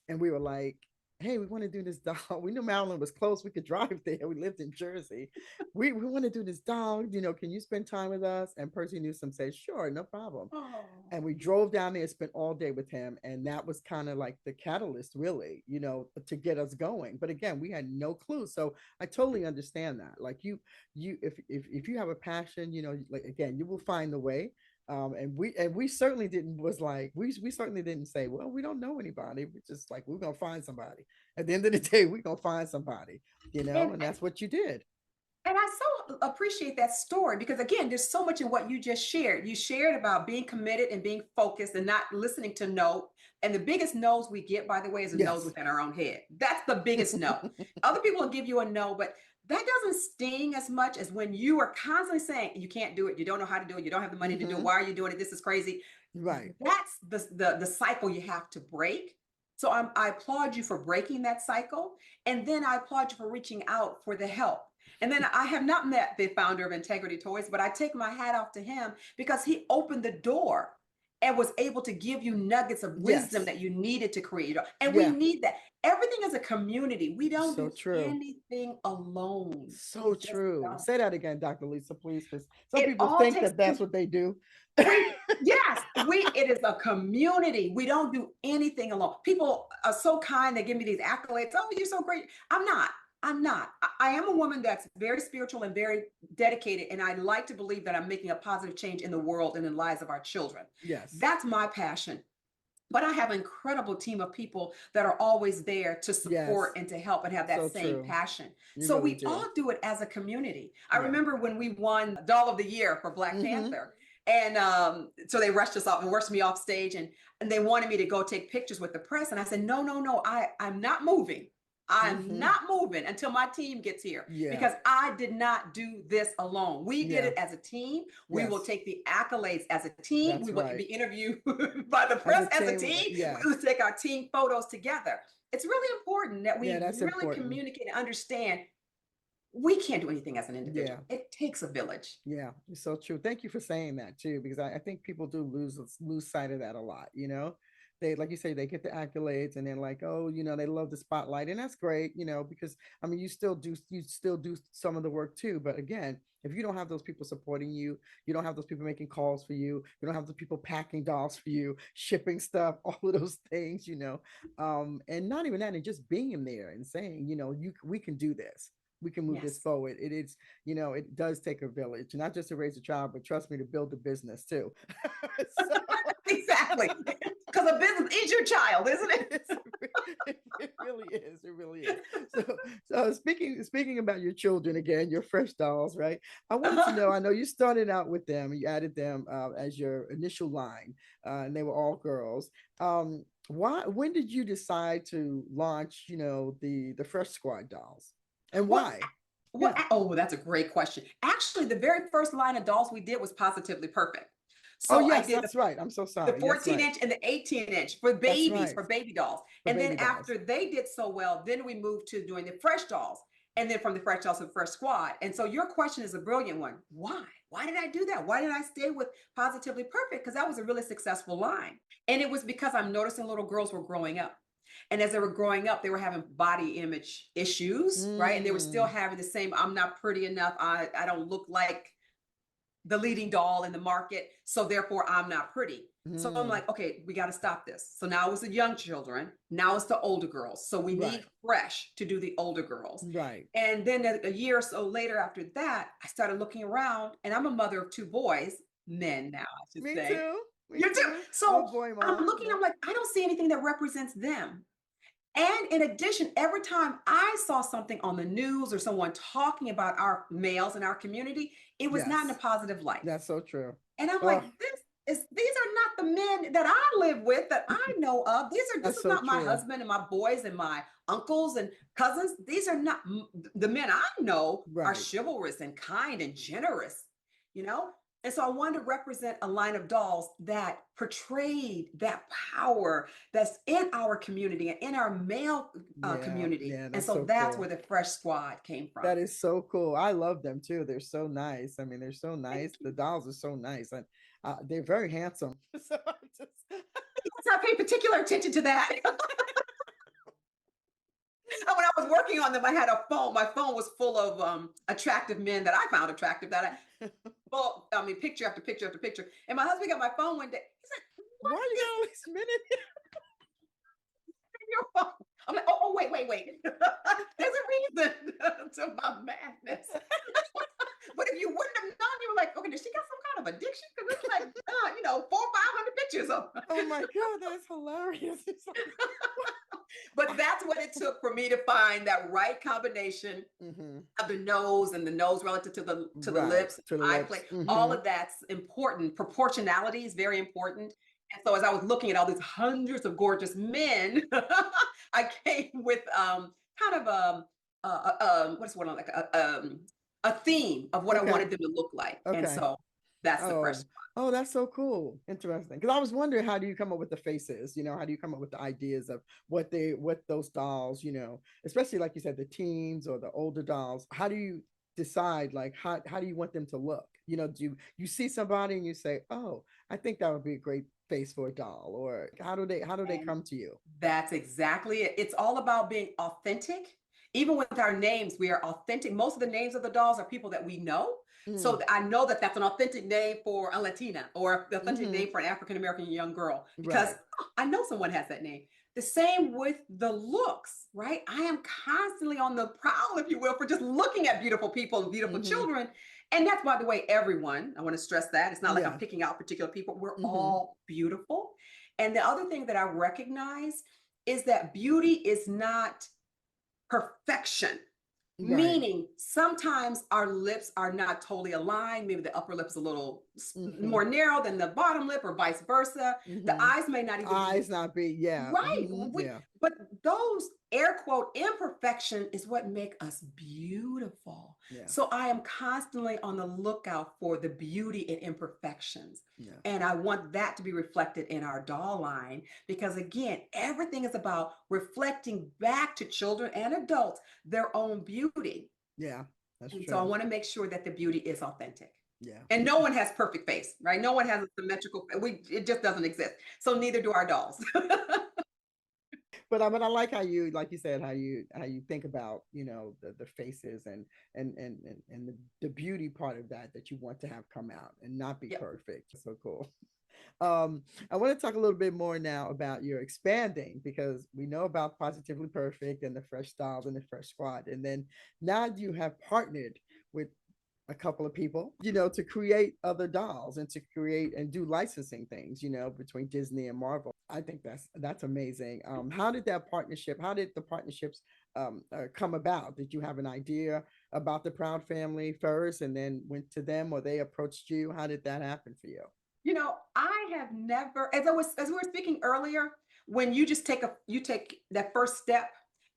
Speaker 1: and we were like, hey, we want to do this doll. We knew Maryland was close. We could drive there. We lived in Jersey. We want to do this doll. Can you spend time with us? And Percy Newsom said, sure, no problem.
Speaker 2: Oh.
Speaker 1: And we drove down there and spent all day with him. And that was kind of like the catalyst, really, to get us going. But again, we had no clue. So I totally understand that. Like if you have a passion, like again, you will find the way. And we certainly didn't was like we certainly didn't say, well, we don't know anybody. We just like, we're gonna find somebody. At the end of the day, we're gonna find somebody,
Speaker 2: And,
Speaker 1: and that's what you did.
Speaker 2: And I so appreciate that story because, again, there's so much in what you just shared. You shared about being committed and being focused and not listening to no. And the biggest no's we get, by the way, is the no's
Speaker 1: Yes.
Speaker 2: within our own head. That's the biggest no. Other people will give you a no, but that doesn't sting as much as when you are constantly saying, you can't do it, you don't know how to do it, you don't have the money to do it,
Speaker 1: Hmm.
Speaker 2: why are you doing it? This is crazy.
Speaker 1: Right.
Speaker 2: That's the cycle you have to break. So I applaud you for breaking that cycle. And then I applaud you for reaching out for the help. And then I have not met the founder of Integrity Toys, but I take my hat off to him because he opened the door and was able to give you nuggets of wisdom
Speaker 1: Yes.
Speaker 2: that you needed to create. And we
Speaker 1: Yeah.
Speaker 2: need that. Everything is a community. We don't
Speaker 1: So
Speaker 2: do
Speaker 1: true.
Speaker 2: anything alone.
Speaker 1: So
Speaker 2: We just
Speaker 1: true.
Speaker 2: don't.
Speaker 1: Say that again, Dr. Lisa, please, because some
Speaker 2: It
Speaker 1: people
Speaker 2: all
Speaker 1: think
Speaker 2: takes
Speaker 1: that that's what they do.
Speaker 2: it is a community. We don't do anything alone. People are so kind. They give me these accolades. Oh, you're so great. I'm not. I'm not. I am a woman that's very spiritual and very dedicated. And I like to believe that I'm making a positive change in the world and in the lives of our children.
Speaker 1: Yes.
Speaker 2: That's my passion. But I have an incredible team of people that are always there to support
Speaker 1: Yes.
Speaker 2: and to help and have
Speaker 1: So
Speaker 2: that same
Speaker 1: true.
Speaker 2: passion.
Speaker 1: You
Speaker 2: So
Speaker 1: really
Speaker 2: we
Speaker 1: do.
Speaker 2: all do it as a community. I
Speaker 1: Yeah.
Speaker 2: remember when we won Doll of the Year for Black
Speaker 1: Hmm.
Speaker 2: Panther. And so they rushed us off and rushed me off stage and they wanted me to go take pictures with the press. And I said, no, no, no, I'm not moving. I'm
Speaker 1: Hmm.
Speaker 2: not moving until my team gets here
Speaker 1: Yeah.
Speaker 2: because I did not do this alone. We did
Speaker 1: Yeah.
Speaker 2: it as a team. We will
Speaker 1: Yes.
Speaker 2: take the accolades as a team.
Speaker 1: That's
Speaker 2: We will
Speaker 1: right.
Speaker 2: be interviewed by the
Speaker 1: As
Speaker 2: press
Speaker 1: a
Speaker 2: as a
Speaker 1: team,
Speaker 2: team. We
Speaker 1: yes.
Speaker 2: will take our team photos together. It's really important that
Speaker 1: Yeah,
Speaker 2: we
Speaker 1: that's
Speaker 2: really
Speaker 1: important.
Speaker 2: communicate and understand we can't do anything as an
Speaker 1: Yeah.
Speaker 2: individual. It takes a village.
Speaker 1: Yeah, it's so true. Thank you for saying that too, because I think people do lose sight of that a lot. They, like you say, they get the accolades and then like, oh, they love the spotlight, and that's great. Because I mean, you still do some of the work too. But again, if you don't have those people supporting you, you don't have those people making calls for you, you don't have the people packing dolls for you, shipping stuff, all of those things, and not even that, and just being there and saying, we can do this. We can move this
Speaker 2: Yes.
Speaker 1: forward. It does take a village, not just to raise a child, but trust me, to build a business too. So
Speaker 2: Exactly. Because a business is your child, isn't it?
Speaker 1: it really is. It really is. So speaking about your children again, your fresh dolls, right? I wanted to know. I know you started out with them. You added them as your initial line, and they were all girls. Why? When did you decide to launch? The Fresh Squad dolls, and
Speaker 2: Well,
Speaker 1: why?
Speaker 2: well,
Speaker 1: Yeah.
Speaker 2: oh, that's a great question. Actually, the very first line of dolls we did was Positively Perfect.
Speaker 1: Oh,
Speaker 2: So I
Speaker 1: yes,
Speaker 2: did
Speaker 1: that's right. I'm so
Speaker 2: the
Speaker 1: sorry. Yes,
Speaker 2: 14
Speaker 1: right.
Speaker 2: inch and the 18-inch for
Speaker 1: That's
Speaker 2: babies,
Speaker 1: right.
Speaker 2: for baby dolls.
Speaker 1: For
Speaker 2: And then
Speaker 1: baby dolls.
Speaker 2: after they did so well, then we moved to doing the fresh dolls. And then from the fresh dolls to the fresh squad. And so your question is a brilliant one. Why? Why did I do that? Why did I stay with Positively Perfect? Because that was a really successful line. And it was because I'm noticing little girls were growing up. And as they were growing up, they were having body image issues, right? And they were still
Speaker 1: Mm,
Speaker 2: having the same, I'm not pretty enough. I don't look like the leading doll in the market, so therefore I'm not pretty. So I'm
Speaker 1: mm,
Speaker 2: like, okay, we got to stop this. So now it's the young children, now it's the older girls. So we need
Speaker 1: right,
Speaker 2: fresh to do the older girls.
Speaker 1: right.
Speaker 2: And then a year or so later after that, I started looking around, and I'm a mother of two boys, men now, I should
Speaker 1: Me
Speaker 2: say.
Speaker 1: too. Me
Speaker 2: You too.
Speaker 1: too. I'm a
Speaker 2: So
Speaker 1: boy
Speaker 2: I'm
Speaker 1: mom.
Speaker 2: looking,
Speaker 1: Yep.
Speaker 2: I'm like, I don't see anything that represents them. And in addition, every time I saw something on the news or someone talking about our males in our community, it was not in a
Speaker 1: Yes,
Speaker 2: positive light.
Speaker 1: that's so true.
Speaker 2: And I'm like,
Speaker 1: Oh,
Speaker 2: these are not the men that I live with, that I know of. This
Speaker 1: that's
Speaker 2: is
Speaker 1: so
Speaker 2: not my
Speaker 1: true.
Speaker 2: husband and my boys and my uncles and cousins. These are not the men I know are
Speaker 1: Right.
Speaker 2: chivalrous and kind and generous, you know? And so I wanted to represent a line of dolls that portrayed that power that's in our community and in our male
Speaker 1: Yeah,
Speaker 2: community.
Speaker 1: yeah,
Speaker 2: And
Speaker 1: that's
Speaker 2: so
Speaker 1: so
Speaker 2: that's where
Speaker 1: cool.
Speaker 2: the Fresh Squad came from.
Speaker 1: That is so cool. I love them too. They're so nice. I mean, they're so
Speaker 2: Thank
Speaker 1: nice. The
Speaker 2: you.
Speaker 1: dolls are so nice, and they're very handsome. So I just,
Speaker 2: So I pay particular attention to that. When I was working on them, I had a phone. My phone was full of attractive men that I found attractive. That I, well, I mean, picture after picture after picture. And my husband got my phone one day. He's like, "What
Speaker 1: why you
Speaker 2: is
Speaker 1: got all these men in
Speaker 2: in your phone?" I'm like, "Oh, wait. There's a reason to my madness." But if you wouldn't have known, you were like, "Okay, does she got some kind of addiction?" Because it's like, 400, 500 pictures of.
Speaker 1: Oh my God, that's hilarious. It's like,
Speaker 2: But that's what it took for me to find that right combination
Speaker 1: mm-hmm.
Speaker 2: of the nose, and the nose relative to the
Speaker 1: Right.
Speaker 2: lips,
Speaker 1: To the
Speaker 2: eye play,
Speaker 1: lips.
Speaker 2: all
Speaker 1: Mm-hmm.
Speaker 2: of that's important. Proportionality is very important. And so as I was looking at all these hundreds of gorgeous men, I came with kind of what's what I'm like a theme of what I
Speaker 1: Okay.
Speaker 2: wanted them to look like. And
Speaker 1: Okay.
Speaker 2: so that's the fresh.
Speaker 1: Oh, oh, that's so cool. Interesting. Because I was wondering, how do you come up with the faces? How do you come up with the ideas of what those dolls, especially like you said, the teens or the older dolls. How do you decide, like, how do you want them to look? Do you see somebody and you say, oh, I think that would be a great face for a doll, or how do they
Speaker 2: And
Speaker 1: come to you?
Speaker 2: that's exactly it. It's all about being authentic. Even with our names, we are authentic. Most of the names of the dolls are people that we know.
Speaker 1: Mm,
Speaker 2: So I know that that's an authentic name for a Latina, or an authentic
Speaker 1: mm-hmm.
Speaker 2: name for an African American young girl, because
Speaker 1: Right.
Speaker 2: I know someone has that name. The same with the looks, right? I am constantly on the prowl, if you will, for just looking at beautiful people and beautiful
Speaker 1: Mm-hmm.
Speaker 2: children. And that's, by the way, everyone. I want to stress that. It's not like I'm
Speaker 1: Yeah.
Speaker 2: picking out particular people. We're
Speaker 1: Mm-hmm.
Speaker 2: all beautiful. And the other thing that I recognize is that beauty is not perfection.
Speaker 1: Right.
Speaker 2: Meaning, sometimes our lips are not totally aligned. Maybe the upper lip is a little
Speaker 1: Mm-hmm.
Speaker 2: more narrow than the bottom lip, or vice versa. The
Speaker 1: Mm-hmm.
Speaker 2: eyes may not even be
Speaker 1: Eyes not be, yeah.
Speaker 2: right.
Speaker 1: Mm-hmm. Yeah.
Speaker 2: But those air quote imperfection is what make us beautiful.
Speaker 1: Yeah.
Speaker 2: So I am constantly on the lookout for the beauty in imperfections.
Speaker 1: Yeah.
Speaker 2: And I want that to be reflected in our doll line, because again, everything is about reflecting back to children and adults their own beauty.
Speaker 1: Yeah. That's
Speaker 2: And so I
Speaker 1: true.
Speaker 2: want to make sure that the beauty is authentic.
Speaker 1: Yeah.
Speaker 2: And no one has perfect face, right? No one has a symmetrical. It just doesn't exist. So neither do our dolls.
Speaker 1: But I like how you, like you said, how you think about, the faces and the beauty part of that you want to have come out and not be
Speaker 2: Yep.
Speaker 1: perfect. So cool. I want to talk a little bit more now about your expanding, because we know about Positively Perfect and the Fresh Styles and the Fresh Squad, and then now you have partnered with a couple of people, to create other dolls and to create and do licensing things, between Disney and Marvel. I think that's amazing. How did the partnerships come about? Did you have an idea about the Proud family first and then went to them, or they approached you? How did that happen for you?
Speaker 2: I have never, as we were speaking earlier, when you take that first step,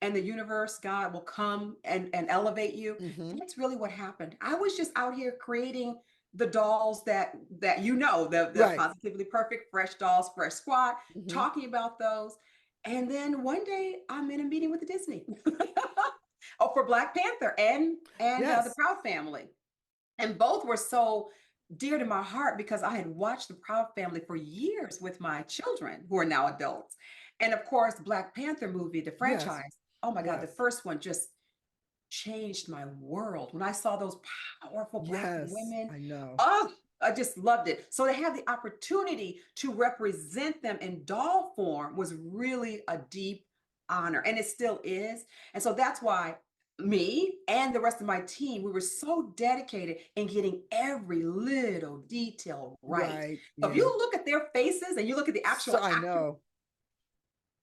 Speaker 2: and the universe, God will come and elevate you.
Speaker 1: Mm-hmm.
Speaker 2: That's really what happened. I was just out here creating the dolls that the
Speaker 1: Right.
Speaker 2: positively perfect, fresh dolls, fresh squad,
Speaker 1: Hmm.
Speaker 2: talking about those. And then one day I'm in a meeting with the Disney. Oh, for Black Panther and the
Speaker 1: Yes.
Speaker 2: Proud Family. And both were so dear to my heart because I had watched the Proud Family for years with my children who are now adults. And of course, Black Panther movie, the
Speaker 1: Yes.
Speaker 2: franchise, oh my God, the
Speaker 1: Yes.
Speaker 2: first one just changed my world. When I saw those powerful Black
Speaker 1: Yes.
Speaker 2: women,
Speaker 1: I know.
Speaker 2: oh, I just loved it. So to have the opportunity to represent them in doll form was really a deep honor, and it still is. And so that's why me and the rest of my team, we were so dedicated in getting every little detail right.
Speaker 1: Right.
Speaker 2: So if
Speaker 1: Yeah.
Speaker 2: you look at their faces and you look at the
Speaker 1: So
Speaker 2: actual
Speaker 1: I
Speaker 2: actors,
Speaker 1: know.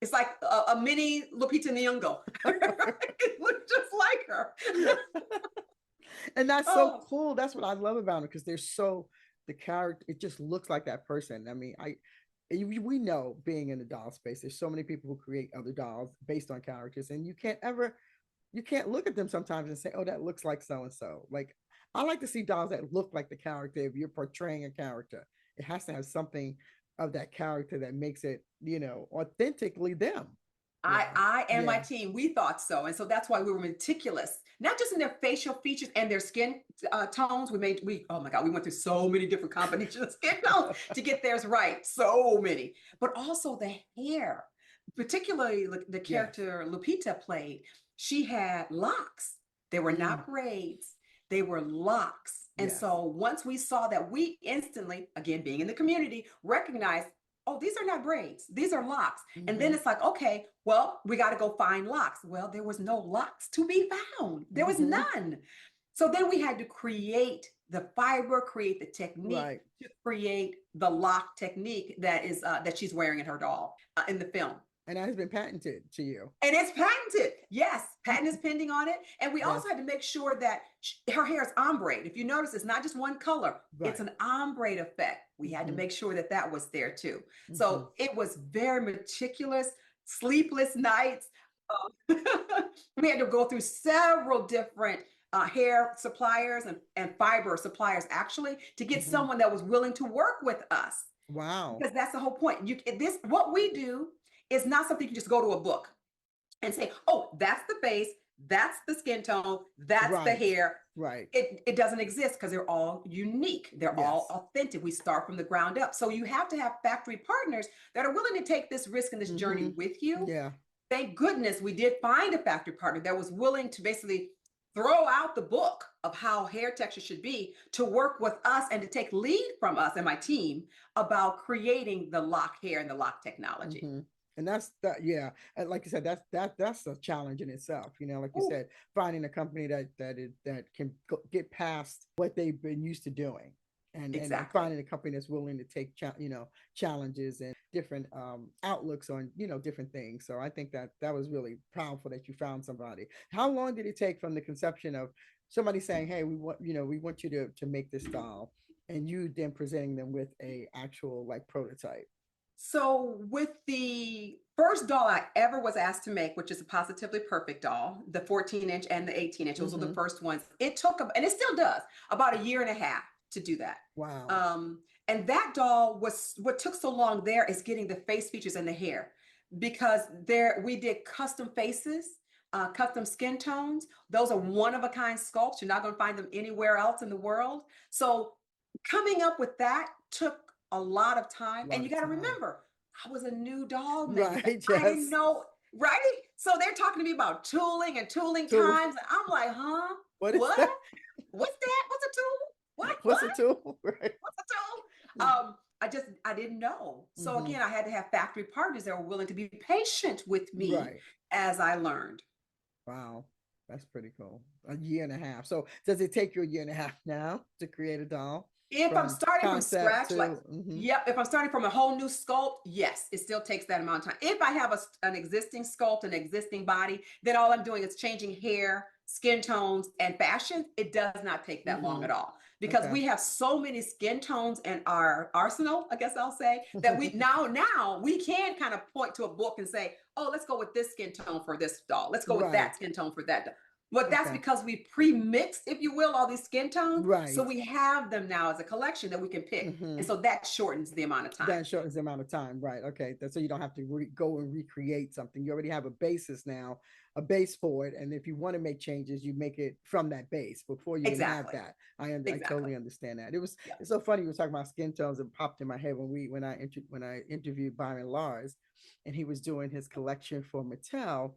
Speaker 2: it's like a mini Lupita Nyong'o. It looked just like her.
Speaker 1: And that's so
Speaker 2: Oh,
Speaker 1: cool. That's what I love about it because they're so the character. It just looks like that person. I mean, we know being in the doll space, there's so many people who create other dolls based on characters, and you can't look at them sometimes and say, "Oh, that looks like so and so." Like I like to see dolls that look like the character. If you're portraying a character, it has to have something of that character that makes it, authentically them. You know?
Speaker 2: I and my
Speaker 1: Yeah.
Speaker 2: team, we thought so. And so that's why we were meticulous, not just in their facial features and their skin tones. Oh my God, we went through so many different combinations of skin tones to get theirs right. So many, but also the hair, particularly the
Speaker 1: Yes.
Speaker 2: character Lupita played. She had locks. They were
Speaker 1: Mm,
Speaker 2: not braids, they were locks. And
Speaker 1: yes.
Speaker 2: so once we saw that, we instantly, again, being in the community, recognized, oh, these are not braids, these are locks. And then
Speaker 1: Hmm.
Speaker 2: it's like, okay, well, we got to go find locks. Well, there was no locks to be found. There was
Speaker 1: Hmm.
Speaker 2: none. So then we had to create the fiber, create the technique
Speaker 1: Right.
Speaker 2: to create the lock technique that she's wearing in her doll in the film.
Speaker 1: And that has been patented to you.
Speaker 2: And it's patented. Yes, patent is pending on it. And we
Speaker 1: Yes.
Speaker 2: also had to make sure that her hair is ombre. If you notice, it's not just one color, it's
Speaker 1: Right.
Speaker 2: an ombre effect. We had to
Speaker 1: Hmm.
Speaker 2: make sure that that was there too.
Speaker 1: Hmm.
Speaker 2: So it was very meticulous, sleepless nights. Um, we had to go through several different hair suppliers and fiber suppliers actually to get
Speaker 1: Hmm.
Speaker 2: someone that was willing to work with us,
Speaker 1: Wow.
Speaker 2: because that's the whole point. What we do is not something you can just go to a book and say, oh, that's the face, that's the skin tone, that's the
Speaker 1: Right.
Speaker 2: hair.
Speaker 1: Right.
Speaker 2: It doesn't exist because they're all unique. They're all
Speaker 1: Yes.
Speaker 2: authentic. We start from the ground up. So you have to have factory partners that are willing to take this risk and this
Speaker 1: Hmm.
Speaker 2: journey with you.
Speaker 1: Yeah.
Speaker 2: Thank goodness we did find a factory partner that was willing to basically throw out the book of how hair texture should be to work with us and to take lead from us and my team about creating the lock hair and the lock technology.
Speaker 1: Hmm. And that's that. Yeah. And like you said, that's a challenge in itself. Like you
Speaker 2: Ooh,
Speaker 1: said, finding a company that can get past what they've been used to doing, and
Speaker 2: exactly.
Speaker 1: finding a company that's willing to take challenges and different outlooks on different things. So I think that was really powerful that you found somebody. How long did it take from the conception of somebody saying, "Hey, we want you to make this doll," and you then presenting them with a actual like prototype?
Speaker 2: So, with the first doll I ever was asked to make, which is a positively perfect doll, the 14-inch and the 18-inch, those were the
Speaker 1: Hmm.
Speaker 2: first ones. It took, and it still does, about a year and a half to do that.
Speaker 1: Wow.
Speaker 2: Um, and that doll was what took so long there is getting the face features and the hair, because there we did custom faces, custom skin tones. Those are one of a kind sculpts. You're not going to find them anywhere else in the world. So coming up with that took a lot of time.
Speaker 1: A
Speaker 2: And
Speaker 1: lot
Speaker 2: you
Speaker 1: of
Speaker 2: got to
Speaker 1: time.
Speaker 2: remember, I was a new doll manufacturer.
Speaker 1: Right.
Speaker 2: I didn't
Speaker 1: Yes.
Speaker 2: know, right? So they're talking to me about tooling and tooling
Speaker 1: Tool.
Speaker 2: times. And I'm like, huh?
Speaker 1: What is
Speaker 2: What?
Speaker 1: that?
Speaker 2: What's that? What's a tool? What?
Speaker 1: What's a tool? Right.
Speaker 2: What's a tool? I didn't know. So
Speaker 1: Hmm.
Speaker 2: again, I had to have factory partners that were willing to be patient with me
Speaker 1: Right.
Speaker 2: as I learned.
Speaker 1: Wow. That's pretty cool. A year and a half. So does it take you a year and a half now to create a doll
Speaker 2: If I'm
Speaker 1: from
Speaker 2: starting from
Speaker 1: concept
Speaker 2: scratch, like,
Speaker 1: to? Hmm.
Speaker 2: yep, if I'm starting from a whole new sculpt, yes, it still takes that amount of time. If I have an existing sculpt, an existing body, then all I'm doing is changing hair, skin tones, and fashion. It does not take that long
Speaker 1: Hmm.
Speaker 2: at all, because
Speaker 1: Okay.
Speaker 2: we have so many skin tones in our arsenal, I guess I'll say, that we now we can kind of point to a book and say, oh, let's go with this skin tone for this doll. Let's go with that
Speaker 1: Right.
Speaker 2: skin tone for that doll. But that's
Speaker 1: Okay.
Speaker 2: because we pre-mixed, if you will, all these skin tones. So
Speaker 1: Right.
Speaker 2: we have them now as a collection that we can pick. And
Speaker 1: Hmm.
Speaker 2: so that shortens the amount of time.
Speaker 1: That shortens the amount of time, right? Okay, that's so you don't have to go and recreate something. You already have a basis now, a base for it, and if you want to make changes, you make it from that base. Before you didn't have
Speaker 2: Exactly.
Speaker 1: that. I
Speaker 2: Exactly.
Speaker 1: totally understand that.
Speaker 2: Yeah.
Speaker 1: It's so funny. You were talking about skin tones. It popped in my head when I interviewed Byron Lars, and he was doing his collection for Mattel,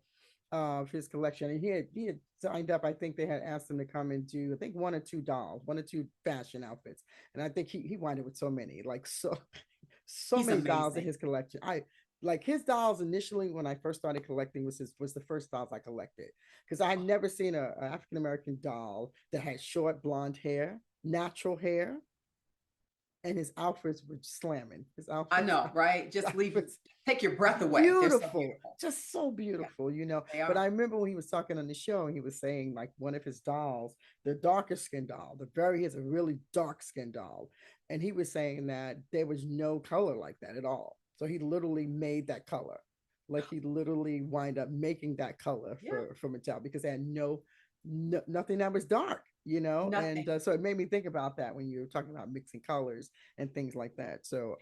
Speaker 1: of his collection, and he had signed up. I think they had asked him to come and do, I think, one or two dolls, one or two fashion outfits, and I think he wound up with so many, like so
Speaker 2: He's
Speaker 1: many dolls in
Speaker 2: amazing.
Speaker 1: his collection. I like his dolls initially when I first started collecting was the first dolls I collected, because I had never seen a African American doll that had short blonde hair, natural hair, and his outfits were slamming.
Speaker 2: I know, right?
Speaker 1: His
Speaker 2: Just leave,
Speaker 1: outfits
Speaker 2: take your breath away. They're so
Speaker 1: beautiful,
Speaker 2: beautiful.
Speaker 1: just so
Speaker 2: Yeah,
Speaker 1: beautiful,
Speaker 2: they
Speaker 1: But
Speaker 2: are.
Speaker 1: I remember when he was talking on the show, and he was saying like one of his dolls, the darker skin doll, he has a really dark skin doll, and he was saying that there was no color like that at all. So he literally made that color, like he literally wind up making that color
Speaker 2: Yeah,
Speaker 1: for Mattel because they had nothing that was dark, and
Speaker 2: nothing.
Speaker 1: so it made me think about that when you were talking about mixing colors and things like that. So,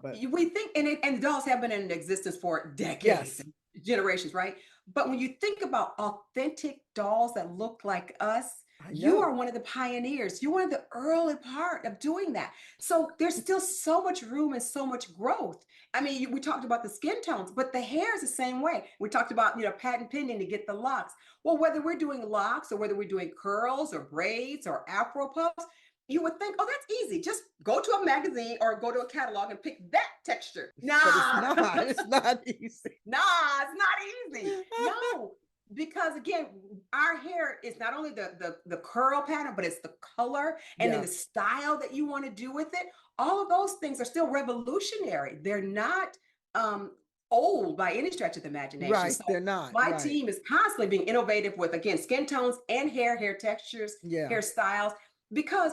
Speaker 1: but
Speaker 2: We think, and dolls have been in existence for decades
Speaker 1: yes,
Speaker 2: and generations, right? But when you think about authentic dolls that look like us,
Speaker 1: I
Speaker 2: you are
Speaker 1: know.
Speaker 2: one of the pioneers. You're one of the early part of doing that. So there's still so much room and so much growth. I mean, we talked about the skin tones, but the hair is the same way. We talked about, patent pending to get the locks. Well, whether we're doing locks or whether we're doing curls or braids or afro puffs, you would think, oh, that's easy. Just go to a magazine or go to a catalog and pick that texture.
Speaker 1: But it's
Speaker 2: Nah,
Speaker 1: not. It's not easy.
Speaker 2: nah, it's not easy. No, because again, our hair is not only the curl pattern, but it's the color and then the
Speaker 1: Yes.
Speaker 2: style that you want to do with it. All of those things are still revolutionary. They're not um, old by any stretch of the imagination.
Speaker 1: Right.
Speaker 2: So
Speaker 1: They're not.
Speaker 2: my
Speaker 1: Right.
Speaker 2: team is constantly being innovative with again skin tones and hair textures,
Speaker 1: Yeah.
Speaker 2: hairstyles, because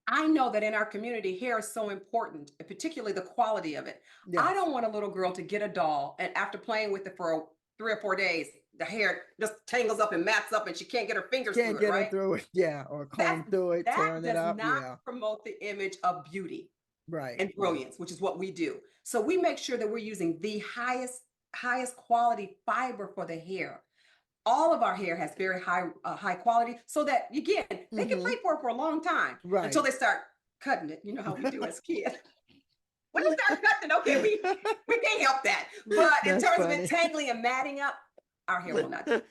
Speaker 2: I know that in our community, hair is so important, and particularly the quality of it. I
Speaker 1: Yes.
Speaker 2: don't want a little girl to get a doll and after playing with it for 3 or 4 days, the hair just tangles up and mats up and she can't get her fingers
Speaker 1: Can't
Speaker 2: through it,
Speaker 1: get them
Speaker 2: right?
Speaker 1: through it. Yeah. Or
Speaker 2: That's
Speaker 1: comb through it,
Speaker 2: that
Speaker 1: tearing it
Speaker 2: does
Speaker 1: up.
Speaker 2: not
Speaker 1: Yeah.
Speaker 2: promote the image of beauty
Speaker 1: Right.
Speaker 2: and
Speaker 1: Right.
Speaker 2: brilliance, which is what we do. So we make sure that we're using the highest quality fiber for the hair. All of our hair has very high quality, so that again they can play
Speaker 1: Mm-hmm.
Speaker 2: for a long time until
Speaker 1: Right.
Speaker 2: they start cutting it. You know how we do as kids. When you start cutting, okay, we can't help that. But in
Speaker 1: That's
Speaker 2: terms of it
Speaker 1: funny.
Speaker 2: tangling and matting up, our hair will not do.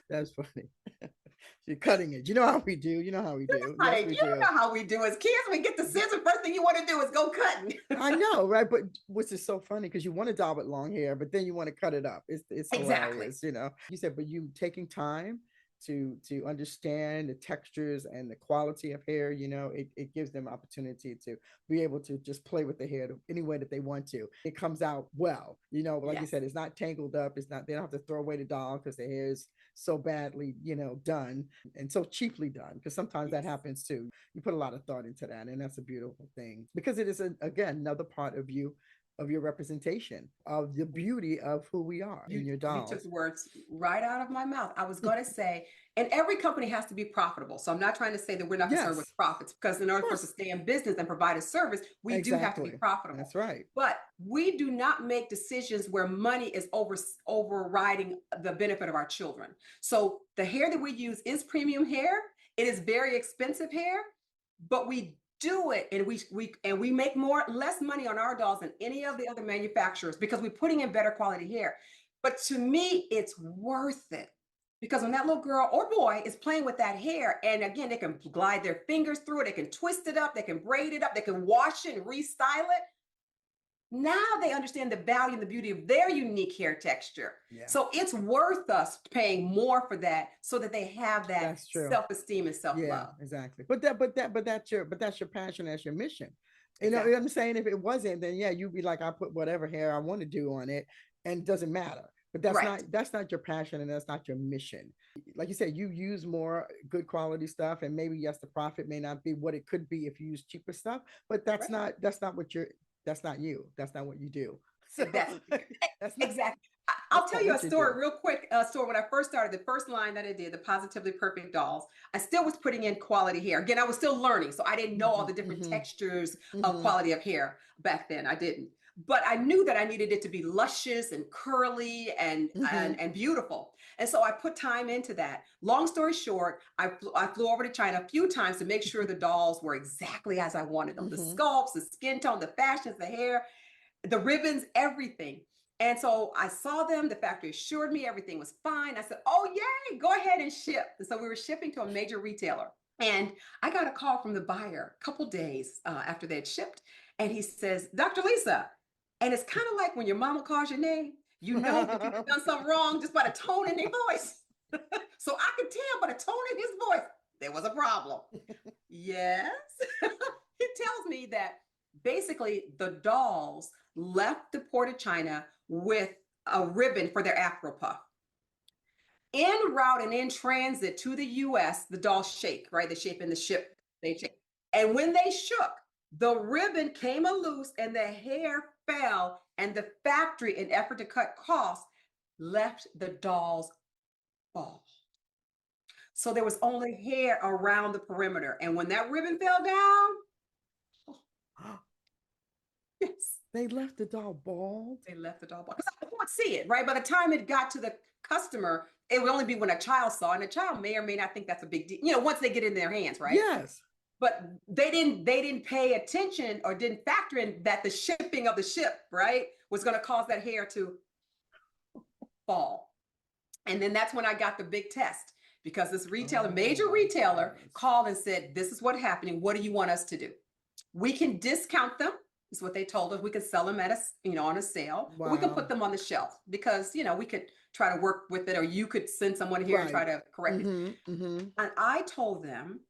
Speaker 1: That's funny. You're cutting it. You know how we do. You know how we do. Yes, we
Speaker 2: You
Speaker 1: do.
Speaker 2: know how we do as kids. We get the scissors. First thing you want to do is go cutting.
Speaker 1: I know, right? But which is so funny because you want to doll with long hair, but then you want to cut it up. It's
Speaker 2: Exactly.
Speaker 1: hilarious. You said, but you taking time to understand the textures and the quality of hair, it gives them opportunity to be able to just play with the hair any way that they want to. It comes out well, like you
Speaker 2: Yes.
Speaker 1: said, it's not tangled up. It's not, they don't have to throw away the doll because the hair is so badly, done and so cheaply done. Because sometimes that
Speaker 2: Yes.
Speaker 1: happens too. You put a lot of thought into that, and that's a beautiful thing because it is again another part of you, of your representation of the beauty of who we are in your
Speaker 2: You took
Speaker 1: dolls.
Speaker 2: the words right out of my mouth. I was going to say, and every company has to be profitable. So I'm not trying to say that we're not concerned with
Speaker 1: Yes,
Speaker 2: profits, because in
Speaker 1: of
Speaker 2: order for us to
Speaker 1: course.
Speaker 2: stay in business and provide a service, we do have to be
Speaker 1: Exactly.
Speaker 2: profitable.
Speaker 1: That's right.
Speaker 2: But we do not make decisions where money is overriding the benefit of our children. So the hair that we use is premium hair. It is very expensive hair, but we do it, and we make less money on our dolls than any of the other manufacturers because we're putting in better quality hair. But to me, it's worth it, because when that little girl or boy is playing with that hair, and again, they can glide their fingers through it, they can twist it up, they can braid it up, they can wash it and restyle it. Now they understand the value and the beauty of their unique hair texture.
Speaker 1: Yeah,
Speaker 2: So it's worth us paying more for that so that they have that
Speaker 1: that's true.
Speaker 2: self-esteem and
Speaker 1: Yeah,
Speaker 2: self-love.
Speaker 1: exactly. But that's your passion, that's your mission. You know what
Speaker 2: Exactly.
Speaker 1: I'm saying? If it wasn't, then yeah, you'd be like, I put whatever hair I want to do on it, and it doesn't matter. But
Speaker 2: Right.
Speaker 1: that's not your passion, and that's not your mission. Like you said, you use more good quality stuff, and maybe yes, the profit may not be what it could be if you use cheaper stuff, but
Speaker 2: Right.
Speaker 1: that's not what you're, that's not you. That's not what you do. So
Speaker 2: That's
Speaker 1: that's not
Speaker 2: exactly. I'll
Speaker 1: Oh,
Speaker 2: tell you a
Speaker 1: what you do?
Speaker 2: story real quick. Story when I first started, the first line that I did, the Positively Perfect dolls, I still was putting in quality hair. Again, I was still learning, so I didn't know all
Speaker 1: Hmm.
Speaker 2: the different
Speaker 1: Hmm.
Speaker 2: textures of
Speaker 1: Hmm.
Speaker 2: quality of hair back then. I didn't, but I knew that I needed it to be luscious and curly
Speaker 1: Hmm.
Speaker 2: and beautiful. And so I put time into that. Long story short, I flew over to China a few times to make sure the dolls were exactly as I wanted them. The
Speaker 1: Hmm.
Speaker 2: sculpts, the skin tone, the fashions, the hair, the ribbons, everything. And so I saw them. The factory assured me everything was fine. I said, "Oh, yay, go ahead and ship." And so we were shipping to a major retailer. And I got a call from the buyer a couple days after they had shipped. And he says, "Dr. Lisa," and it's kind of like when your mama calls your name, you know that you've done something wrong just by the tone in their voice. So I could tell by the tone in his voice, there was a problem. Yes. He tells me that basically the dolls left the port of China with a ribbon for their Afro puff. En route and in transit to the US, the dolls shake, right? They shape in the ship, they shake. And when they shook, the ribbon came loose and the hair fell, and the factory, in effort to cut costs, left the dolls bald. So there was only hair around the perimeter. And when that ribbon fell down, yes,
Speaker 1: They left the doll bald.
Speaker 2: they left the doll box. 'Cause I won't see it, right? By the time it got to the customer, it would only be when a child saw, and a child may or may not think that's a big deal. Once they get it in their hands, right?
Speaker 1: Yes.
Speaker 2: But they didn't pay attention or didn't factor in that the shipping of the ship, right, was going to cause that hair to fall. And then that's when I got the big test because this retailer,
Speaker 1: Oh
Speaker 2: major
Speaker 1: my
Speaker 2: retailer,
Speaker 1: goodness.
Speaker 2: called and said, "This is what's happening. What do you want us to do? We can discount them," is what they told us. We could sell them at on a sale, or we can put
Speaker 1: Wow.
Speaker 2: them on the shelf because we could try to work with it, or you could send someone here and try
Speaker 1: Right.
Speaker 2: to correct it.
Speaker 1: Hmm. Hmm.
Speaker 2: And I told them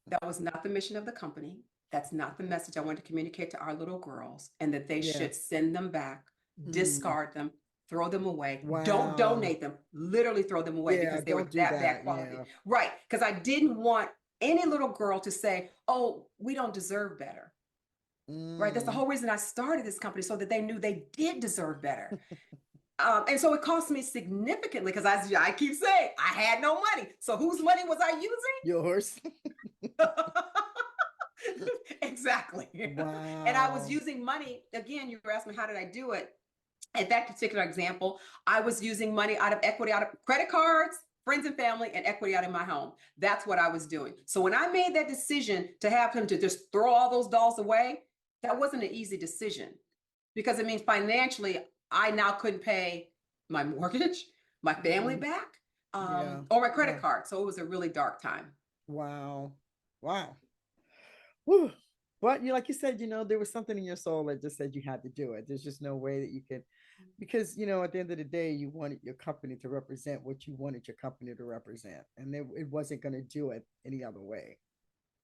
Speaker 2: that was not the mission of the company. That's not the message I wanted to communicate to our little girls, and that they
Speaker 1: Yeah.
Speaker 2: should send them back,
Speaker 1: Mm.
Speaker 2: discard them, throw them away. Don't
Speaker 1: Wow.
Speaker 2: donate them, literally throw them away
Speaker 1: Yeah,
Speaker 2: because they
Speaker 1: don't
Speaker 2: were
Speaker 1: do
Speaker 2: that bad
Speaker 1: that.
Speaker 2: quality.
Speaker 1: Yeah.
Speaker 2: Right. Because I didn't want any little girl to say, "Oh, we don't deserve better." Right. That's the
Speaker 1: Mm.
Speaker 2: whole reason I started this company, so that they knew they did deserve better. And so it cost me significantly because I keep saying I had no money. So whose money was I
Speaker 1: Yours.
Speaker 2: using? Exactly. And I was
Speaker 1: Wow.
Speaker 2: using money. Again, you were asking me, how did I do it? At that particular example, I was using money out of equity, out of credit cards, friends and family, and equity out of my home. That's what I was doing. So when I made that decision to have him to just throw all those dolls away, that wasn't an easy decision because it means financially, I now couldn't pay my mortgage, my family
Speaker 1: Hmm.
Speaker 2: back,
Speaker 1: Yeah.
Speaker 2: or my credit
Speaker 1: Yeah.
Speaker 2: card. So it was a really dark time.
Speaker 1: Wow. Wow. Whew. But like you said, there was something in your soul that just said you had to do it. There's just no way that you could, because at the end of the day, you wanted your company to represent what you wanted your company to represent, and it wasn't going to do it any other way,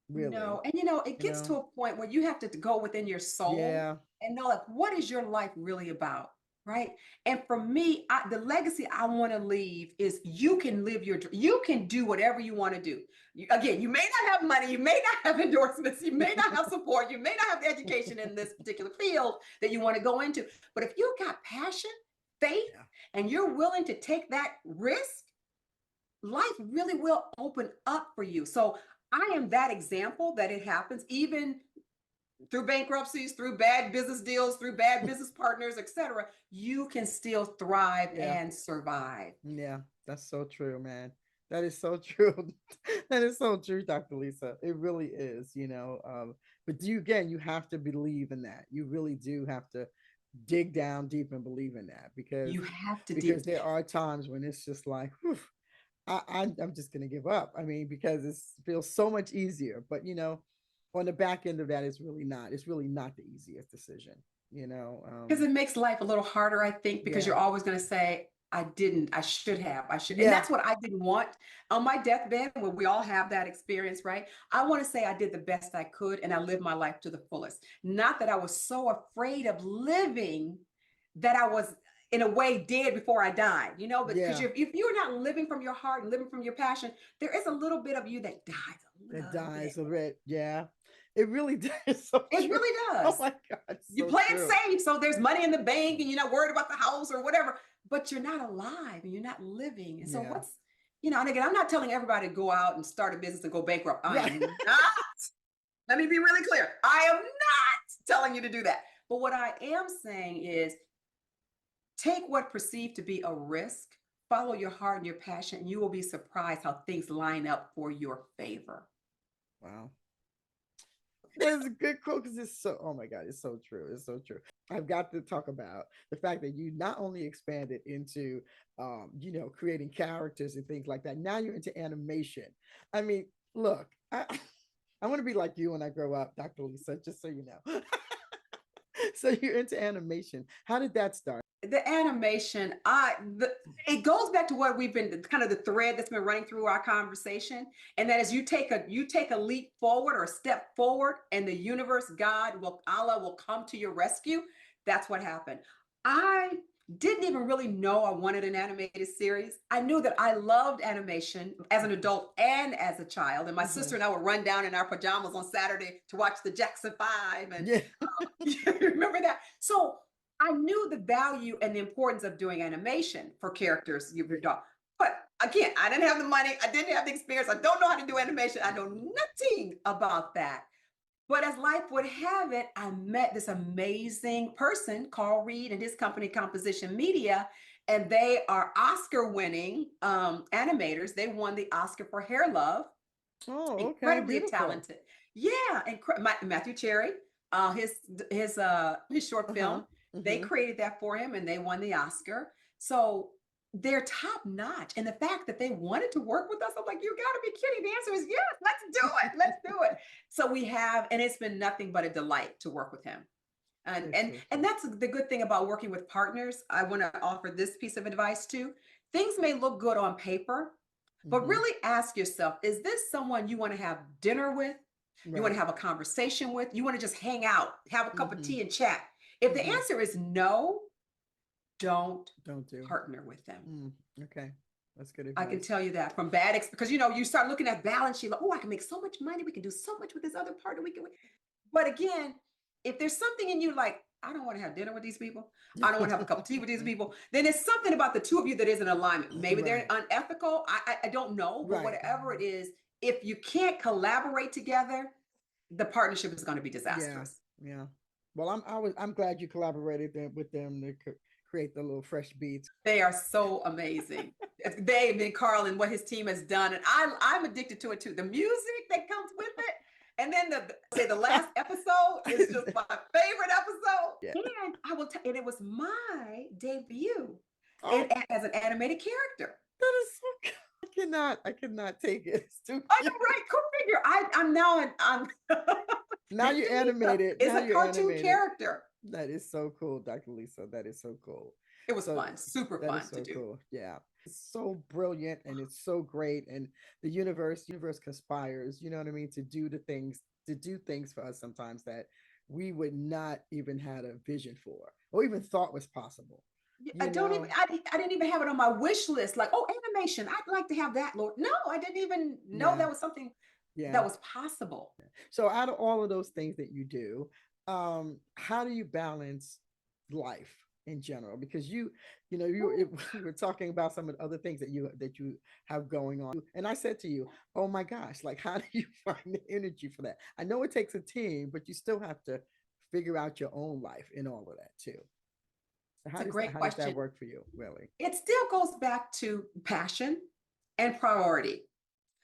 Speaker 1: really.
Speaker 2: No, and it
Speaker 1: You
Speaker 2: gets
Speaker 1: know?
Speaker 2: to a point where you have to go within your soul
Speaker 1: Yeah.
Speaker 2: and know, like, what is your life really about, right? And for me, the legacy I want to leave is you can live you can do whatever you want to do. Again, you may not have money, you may not have endorsements, you may not have support, you may not have the education in this particular field that you want to go into, but if you got passion, faith,
Speaker 1: Yeah.
Speaker 2: and you're willing to take that risk, life really will open up for you. So I am that example that it happens even through bankruptcies, through bad business deals, through bad business partners, etc. You can still thrive
Speaker 1: Yeah.
Speaker 2: and survive.
Speaker 1: Yeah. That's so true, man. That is so true. That is so true, Dr. Lisa.. It really is. But you have to believe in that. You really do have to dig down deep and believe in that, because
Speaker 2: You have to
Speaker 1: because
Speaker 2: dig.
Speaker 1: there are times when it's just like, whew, I'm just gonna give up. I mean, because it feels so much easier. But on the back end of that, it's really not. It's really not the easiest decision. You know.
Speaker 2: Because it makes life a little harder, I think, because
Speaker 1: Yeah.
Speaker 2: you're always going to say, I didn't, I should have, I should. And
Speaker 1: Yeah.
Speaker 2: that's what I didn't want on my deathbed, where we all have that experience, right? I want to say I did the best I could and I lived my life to the fullest. Not that I was so afraid of living that I was, in a way, dead before I died, but because
Speaker 1: Yeah.
Speaker 2: if you're not living from your heart and living from your passion, there is a little bit of you that dies a
Speaker 1: It
Speaker 2: little bit.
Speaker 1: dies a bit. Yeah. It really does. So
Speaker 2: It
Speaker 1: true.
Speaker 2: really
Speaker 1: Oh
Speaker 2: does.
Speaker 1: my God.
Speaker 2: You
Speaker 1: So
Speaker 2: play it
Speaker 1: true.
Speaker 2: safe, so there's money in the bank and you're not worried about the house or whatever. but you're not alive and you're not living. And so
Speaker 1: Yeah.
Speaker 2: what's, and again, I'm not telling everybody to go out and start a business and go bankrupt. I
Speaker 1: Right.
Speaker 2: am not. Let me be really clear. I am not telling you to do that. But what I am saying is take what perceived to be a risk, follow your heart and your passion, and you will be surprised how things line up for your favor.
Speaker 1: Wow. That's a good quote because it's so, oh my God, it's so true. It's so true. I've got to talk about the fact that you not only expanded into, creating characters and things like that. Now you're into animation. I mean, look, I want to be like you when I grow up, Dr. Lisa, just so you know. So you're into animation. How did that start?
Speaker 2: The animation, it goes back to what we've been kind of the thread that's been running through our conversation, and that is you take a leap forward or a step forward, and the universe, God will, Allah will come to your rescue. That's what happened. I didn't even really know I wanted an animated series. I knew that I loved animation as an adult and as a child, and my sister and I would run down in our pajamas on Saturday to watch the Jackson Five, and
Speaker 1: Yeah.
Speaker 2: you remember that. So I knew the value and the importance of doing animation for characters you would draw. But again, I didn't have the money. I didn't have the experience. I don't know how to do animation. I know nothing about that. But as life would have it, I met this amazing person, Carl Reed, and his company, Composition Media, and they are Oscar-winning animators. They won the Oscar for Hair Love.
Speaker 1: Oh, okay.
Speaker 2: Incredibly
Speaker 1: Beautiful.
Speaker 2: talented. Yeah, Matthew Cherry, his short
Speaker 1: Uh-huh.
Speaker 2: film, they
Speaker 1: Hmm.
Speaker 2: created that for him, and they won the Oscar. So they're top notch, and the fact that they wanted to work with us, I'm like, you got to be kidding! The answer is yes. Let's do it. Let's do it. So we have, and it's been nothing but a delight to work with him. And
Speaker 1: It's
Speaker 2: and
Speaker 1: so
Speaker 2: and
Speaker 1: cool.
Speaker 2: that's the good thing about working with partners. I want to offer this piece of advice too. Things may look good on paper, but
Speaker 1: Hmm.
Speaker 2: really ask yourself, is this someone you want to have dinner with? You want to
Speaker 1: Right.
Speaker 2: have a conversation with? You want to just hang out, have a cup of
Speaker 1: Hmm.
Speaker 2: tea and chat? If the
Speaker 1: Hmm.
Speaker 2: answer is no, don't
Speaker 1: Don't do.
Speaker 2: partner with them.
Speaker 1: Mm, okay. That's good
Speaker 2: I can
Speaker 1: advice.
Speaker 2: tell you that from because you start looking at balance sheet, like, oh, I can make so much money. We can do so much with this other partner. But again, if there's something in you like, I don't want to have dinner with these people, I don't want to have a cup of tea with these people, then there's something about the two of you that isn't alignment. Maybe they're
Speaker 1: Right.
Speaker 2: unethical. I don't know, but
Speaker 1: Right.
Speaker 2: whatever it is, if you can't collaborate together, the partnership is going to be
Speaker 1: Yeah.
Speaker 2: disastrous.
Speaker 1: Yeah. Well, I'm glad you collaborated with them to create the little fresh beats.
Speaker 2: They are so amazing. They've been Carl and what his team has done, and I'm addicted to it too. The music that comes with it, and then the last episode is just my favorite episode.
Speaker 1: Yeah.
Speaker 2: And and it was my debut
Speaker 1: Oh,
Speaker 2: as an animated character.
Speaker 1: that is so good. I cannot take it. It's too
Speaker 2: I
Speaker 1: cute.
Speaker 2: know, right? Go figure. I'm now I'm
Speaker 1: Now you're
Speaker 2: Mr. Lisa
Speaker 1: animated.
Speaker 2: is
Speaker 1: Now
Speaker 2: a
Speaker 1: you're
Speaker 2: cartoon
Speaker 1: animated.
Speaker 2: character.
Speaker 1: That is so cool, Dr. Lisa. That is so cool.
Speaker 2: It was
Speaker 1: So
Speaker 2: fun, super
Speaker 1: that is
Speaker 2: fun to
Speaker 1: so
Speaker 2: do.
Speaker 1: cool. Yeah. It's so brilliant and it's so great. And the universe conspires, you know what I mean, to do things for us sometimes that we would not even had a vision for or even thought was possible.
Speaker 2: I
Speaker 1: You
Speaker 2: don't even
Speaker 1: know?
Speaker 2: I didn't even have it on my wish list. Like, oh, animation. I'd like to have that, Lord. No, I didn't even know
Speaker 1: Yeah.
Speaker 2: that was something
Speaker 1: Yeah.
Speaker 2: that was possible.
Speaker 1: So out of all of those things that you do, how do you balance life in general? Because we were talking about some of the other things that you have going on, and I said to you, "Oh my gosh, like how do you find the energy for that?" I know it takes a team, but you still have to figure out your own life in all of that too. So
Speaker 2: It's a great
Speaker 1: how does that
Speaker 2: question.
Speaker 1: work for you, really?
Speaker 2: It still goes back to passion and priority.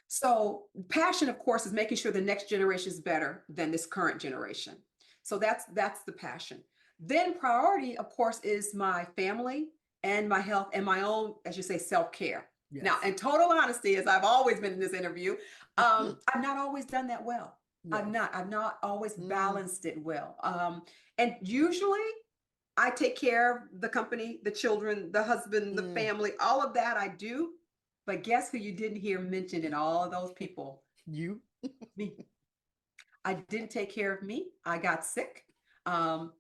Speaker 2: So, passion, of course, is making sure the next generation is better than this current generation. So that's the passion. Then priority, of course, is my family and my health and my own, as you say, self-care. Now,
Speaker 1: Yes.
Speaker 2: in total honesty, as I've always been in this interview, I've not always done that well.
Speaker 1: Yes.
Speaker 2: I've not always
Speaker 1: Mm,
Speaker 2: balanced it well. And usually I take care of the company, the children, the husband, the
Speaker 1: mm.
Speaker 2: family, all of that I do. But guess who you didn't hear mentioned in all of those people?
Speaker 1: You.
Speaker 2: Me. I didn't take care of me. I got sick. Um,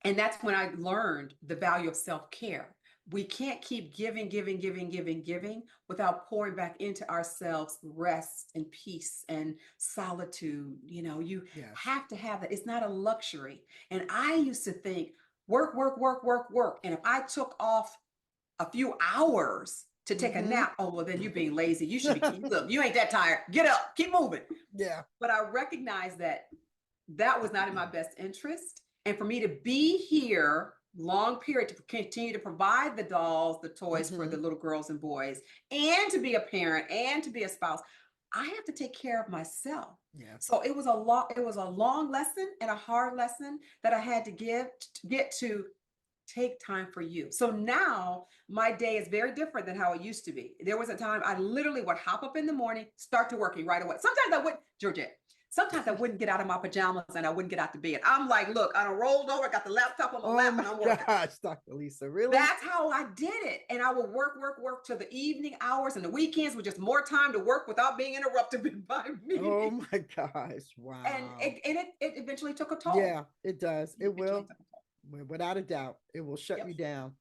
Speaker 2: and that's when I learned the value of self care. We can't keep giving, giving, giving, giving, giving without pouring back into ourselves rest and peace and solitude. You
Speaker 1: Yes.
Speaker 2: have to have that. It's not a luxury. And I used to think work, work, work, work, work. And if I took off a few hours to take a
Speaker 1: Mm-hmm.
Speaker 2: nap, oh, well, then you're being lazy. You should be, look, you ain't that tired. Get up, keep moving.
Speaker 1: Yeah.
Speaker 2: But I recognize that that was not in my best interest. And for me to be here long period to continue to provide the dolls, the toys for
Speaker 1: Mm-hmm.
Speaker 2: the little girls and boys, and to be a parent and to be a spouse, I have to take care of myself.
Speaker 1: Yeah.
Speaker 2: So it was a long lesson and a hard lesson that I had to get to take time for you. So now my day is very different than how it used to be. There was a time I literally would hop up in the morning, start to working right away. Sometimes I would, Georgette, sometimes I wouldn't get out of my pajamas and I wouldn't get out the bed. I'm like, look, I done rolled over, got the laptop on my
Speaker 1: Oh
Speaker 2: lap
Speaker 1: my
Speaker 2: and I'm working.
Speaker 1: gosh, Dr. Lisa, really?
Speaker 2: That's how I did it. And I would work till the evening hours and the weekends with just more time to work without being interrupted by
Speaker 1: Oh
Speaker 2: me.
Speaker 1: my gosh.
Speaker 2: And
Speaker 1: Wow.
Speaker 2: it eventually took a toll.
Speaker 1: Yeah, it does.
Speaker 2: It
Speaker 1: It
Speaker 2: eventually
Speaker 1: will.
Speaker 2: took a toll.
Speaker 1: Without a doubt, it will shut
Speaker 2: Yep.
Speaker 1: you down.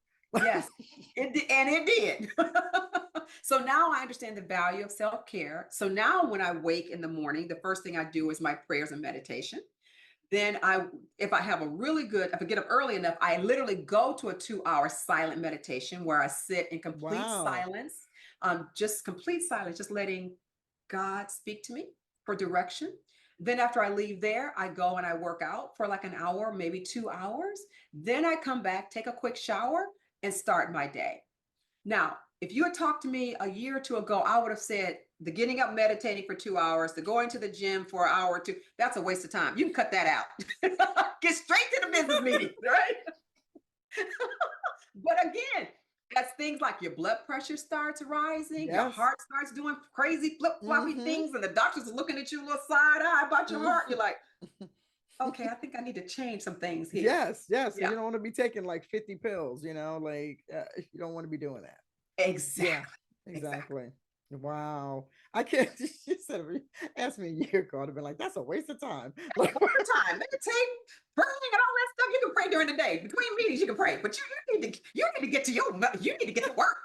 Speaker 2: Yes, and it did. So now I understand the value of self care. So now when I wake in the morning, the first thing I do is my prayers and meditation. Then if I have a really good, if I get up early enough, I literally go to a 2 hour silent meditation where I sit in complete
Speaker 1: Wow.
Speaker 2: silence, just complete silence, just letting God speak to me for direction. Then after I leave there, I go and I work out for like an hour, maybe 2 hours. Then I come back, take a quick shower, and start my day. Now, if you had talked to me a year or two ago, I would have said the getting up meditating for 2 hours, the going to the gym for an hour or two, that's a waste of time. You can cut that out. Get straight to the business meeting, right? But again, that's things like your blood pressure starts rising, your
Speaker 1: Yes.
Speaker 2: heart starts doing crazy flip floppy
Speaker 1: Mm-hmm.
Speaker 2: things, and the doctors are looking at you a little side eye about your heart.
Speaker 1: Mm-hmm.
Speaker 2: You're like, okay, I think I need to change some things here.
Speaker 1: Yes, yes. So
Speaker 2: Yeah,
Speaker 1: you don't want to be taking like 50 pills, like you don't want to be doing that. Yeah,
Speaker 2: exactly. Exactly.
Speaker 1: exactly. Wow. I can't, she said, asked me a year ago, I'd have been like, that's a waste of time. Like,
Speaker 2: All the time. Meditate, praying, and all that stuff. You can pray during the day. Between meetings, you can pray. But you need to get to you need to get to work.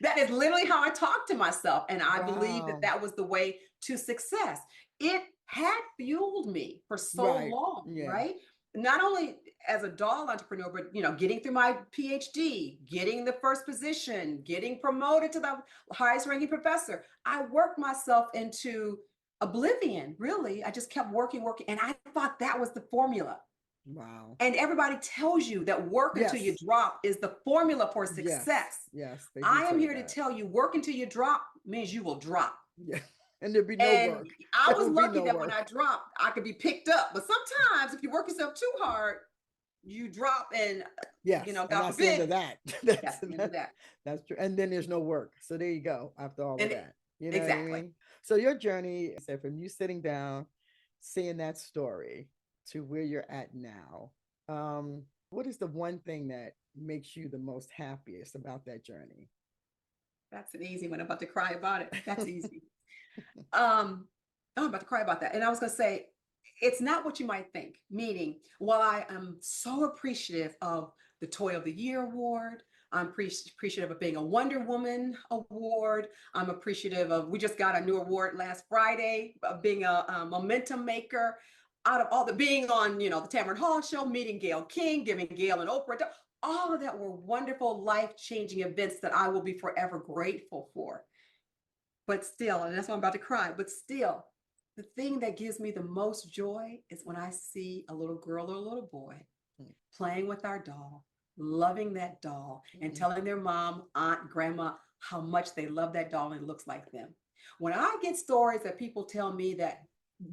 Speaker 2: That is literally how I talk to myself. And I believe that
Speaker 1: wow.
Speaker 2: that was the way to success. It had fueled me for so
Speaker 1: Right.
Speaker 2: long,
Speaker 1: Yeah.
Speaker 2: right? Not only as a doll entrepreneur, but getting through my PhD, getting the first position, getting promoted to the highest ranking professor. I worked myself into oblivion, really. I just kept working, and I thought that was the formula.
Speaker 1: Wow.
Speaker 2: And everybody tells you that work until you
Speaker 1: Yes.
Speaker 2: drop is the formula for
Speaker 1: Yes.
Speaker 2: success.
Speaker 1: Yes. They do
Speaker 2: I am
Speaker 1: tell you
Speaker 2: here to
Speaker 1: that.
Speaker 2: tell you work until you drop means you will drop.
Speaker 1: Yeah. And there'd be no
Speaker 2: And
Speaker 1: work.
Speaker 2: I
Speaker 1: There
Speaker 2: was
Speaker 1: would be
Speaker 2: lucky
Speaker 1: no
Speaker 2: that when I
Speaker 1: work.
Speaker 2: dropped, I could be picked up. But sometimes if you work yourself too hard, you drop and,
Speaker 1: Yes. And
Speaker 2: God
Speaker 1: that's the end
Speaker 2: forbid,
Speaker 1: of that.
Speaker 2: that's the end of that.
Speaker 1: That's true. And then there's no work. So there you go after all of
Speaker 2: And
Speaker 1: that. You know what I
Speaker 2: exactly.
Speaker 1: mean? So your journey, said from you sitting down, seeing that story to where you're at now, what is the one thing that makes you the most happiest about that journey?
Speaker 2: That's an easy one. I'm about to cry about it. That's easy. Um, I'm about to cry about that. And I was going to say, it's not what you might think. Meaning, while I am so appreciative of the Toy of the Year award, I'm appreciative of being a Wonder Woman award. I'm appreciative of, we just got a new award last Friday of being a momentum maker. Out of all the being on, the Tamron Hall show, meeting Gail King, giving Gail and Oprah, all of that were wonderful, life-changing events that I will be forever grateful for. But still, and that's why I'm about to cry, but still, the thing that gives me the most joy is when I see a little girl or a little boy playing with our doll, loving that doll, and
Speaker 1: Mm-hmm.
Speaker 2: telling their mom, aunt, grandma how much they love that doll and it looks like them. When I get stories that people tell me that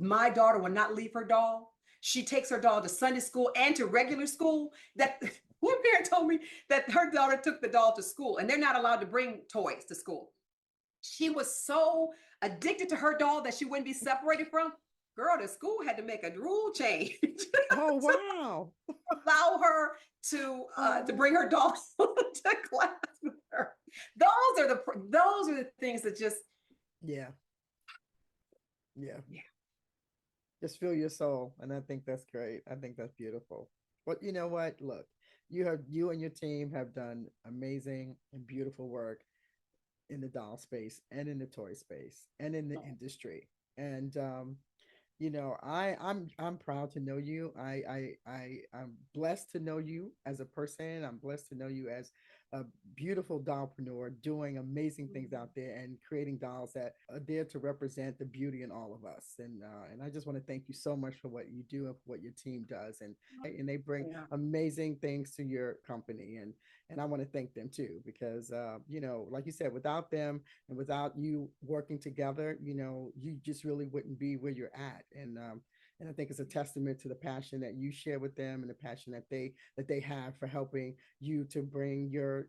Speaker 2: my daughter will not leave her doll, she takes her doll to Sunday school and to regular school. That one parent told me that her daughter took the doll to school and they're not allowed to bring toys to school. She was so addicted to her doll that she wouldn't be separated from. Girl, the school had to make a rule change
Speaker 1: Oh
Speaker 2: to
Speaker 1: wow.
Speaker 2: allow her to
Speaker 1: Oh
Speaker 2: bring her doll to class with her. Those are the things that just
Speaker 1: yeah. Yeah.
Speaker 2: yeah.
Speaker 1: Just feel your soul. And I think that's great. I think that's beautiful. But you know what? Look, you and your team have done amazing and beautiful work in the doll space and in the toy space and in the
Speaker 2: Oh,
Speaker 1: industry. And I'm proud to know you. I'm blessed to know you as a person. I'm blessed to know you as a beautiful dollpreneur doing amazing things out there and creating dolls that are there to represent the beauty in all of us. And I just want to thank you so much for what you do and for what your team does. And they bring
Speaker 2: Yeah.
Speaker 1: amazing things to your company. And I want to thank them too, because like you said, without them and without you working together, you just really wouldn't be where you're at. And I think it's a testament to the passion that you share with them and the passion that they have for helping you to bring your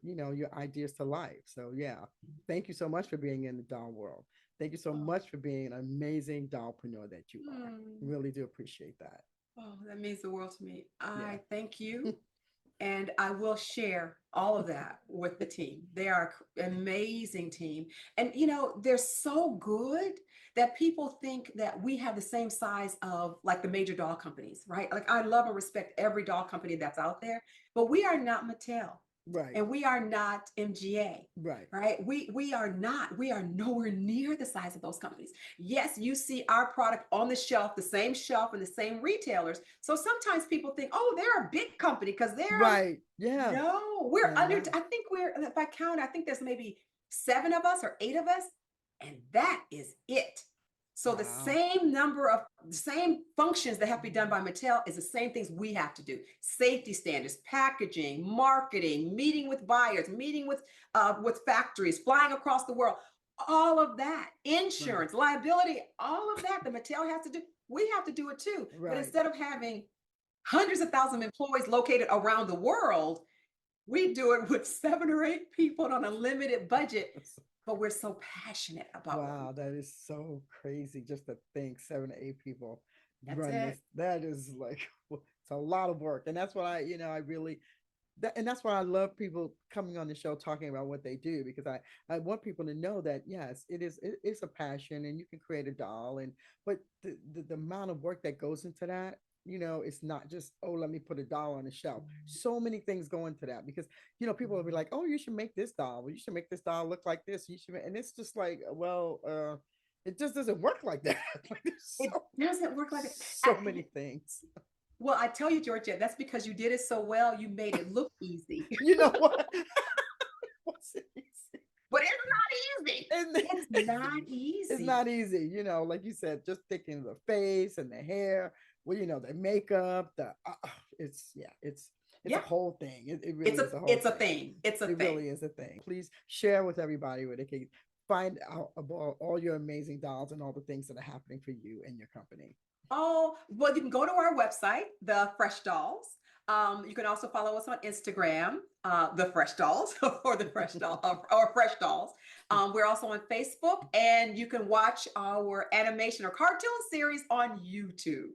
Speaker 1: ideas to life. So yeah, thank you so much for being in the doll world. Thank you so
Speaker 2: Oh,
Speaker 1: much for being an amazing dollpreneur that you are.
Speaker 2: hmm.
Speaker 1: Really do appreciate that.
Speaker 2: Oh, that means the world to me.
Speaker 1: Yeah.
Speaker 2: I thank you. And I will share all of that with the team. They are an amazing team. And, they're so good that people think that we have the same size of like the major doll companies, right? Like I love and respect every doll company that's out there, but we are not Mattel
Speaker 1: Right.
Speaker 2: and we are not MGA.
Speaker 1: Right.
Speaker 2: Right. We are nowhere near the size of those companies. Yes, you see our product on the shelf, the same shelf and the same retailers. So sometimes people think, oh, they're a big company because they're
Speaker 1: Right. Yeah.
Speaker 2: no, we're
Speaker 1: They're
Speaker 2: under,
Speaker 1: not.
Speaker 2: I think if I count, I think there's maybe 7 of us or 8 of us, and that is it. So the
Speaker 1: Wow.
Speaker 2: same functions that have to be done by Mattel is the same things we have to do. Safety standards, packaging, marketing, meeting with buyers, meeting with factories, flying across the world, all of that,
Speaker 1: Right.
Speaker 2: insurance, liability, all of that the Mattel has to do. We have to do it too. But
Speaker 1: Right.
Speaker 2: instead of having hundreds of thousands of employees located around the world, we do it with 7 or 8 people on a limited budget, but we're so passionate about what we
Speaker 1: Wow, that is so crazy just to think 7 to 8 people
Speaker 2: That's
Speaker 1: run this.
Speaker 2: it.
Speaker 1: That is like it's a lot of work. And that's what I really and that's why I love people coming on the show talking about what they do, because I want people to know that yes, it's a passion and you can create a doll, and but the amount of work that goes into that, it's not just, oh, let me put a doll on the shelf. So many things go into that, because people will be like, oh, you should make this doll, well, you should make this doll look like this, and it's just like, well, it just doesn't work like that. Like there's
Speaker 2: It doesn't work like it.
Speaker 1: so many things.
Speaker 2: Well, I tell you, Georgia, that's because you did it so well. You made it look easy,
Speaker 1: You know what? What's it easy?
Speaker 2: but it's not easy.
Speaker 1: And
Speaker 2: It's not
Speaker 1: it's
Speaker 2: easy.
Speaker 1: not easy, like you said, just thinking the face and the hair, well, the makeup, it's, yeah, it's a
Speaker 2: Yeah,
Speaker 1: whole thing. It
Speaker 2: it's
Speaker 1: really
Speaker 2: a
Speaker 1: is a whole
Speaker 2: it's a
Speaker 1: thing.
Speaker 2: thing. It's a
Speaker 1: It
Speaker 2: thing.
Speaker 1: really is a thing. Please share with everybody where they can find out about all your amazing dolls and all the things that are happening for you and your company.
Speaker 2: Oh, well, you can go to our website, The Fresh Dolls. You can also follow us on Instagram, The Fresh Dolls, or The Fresh Doll, or Fresh Dolls. We're also on Facebook, and you can watch our animation or cartoon series on YouTube.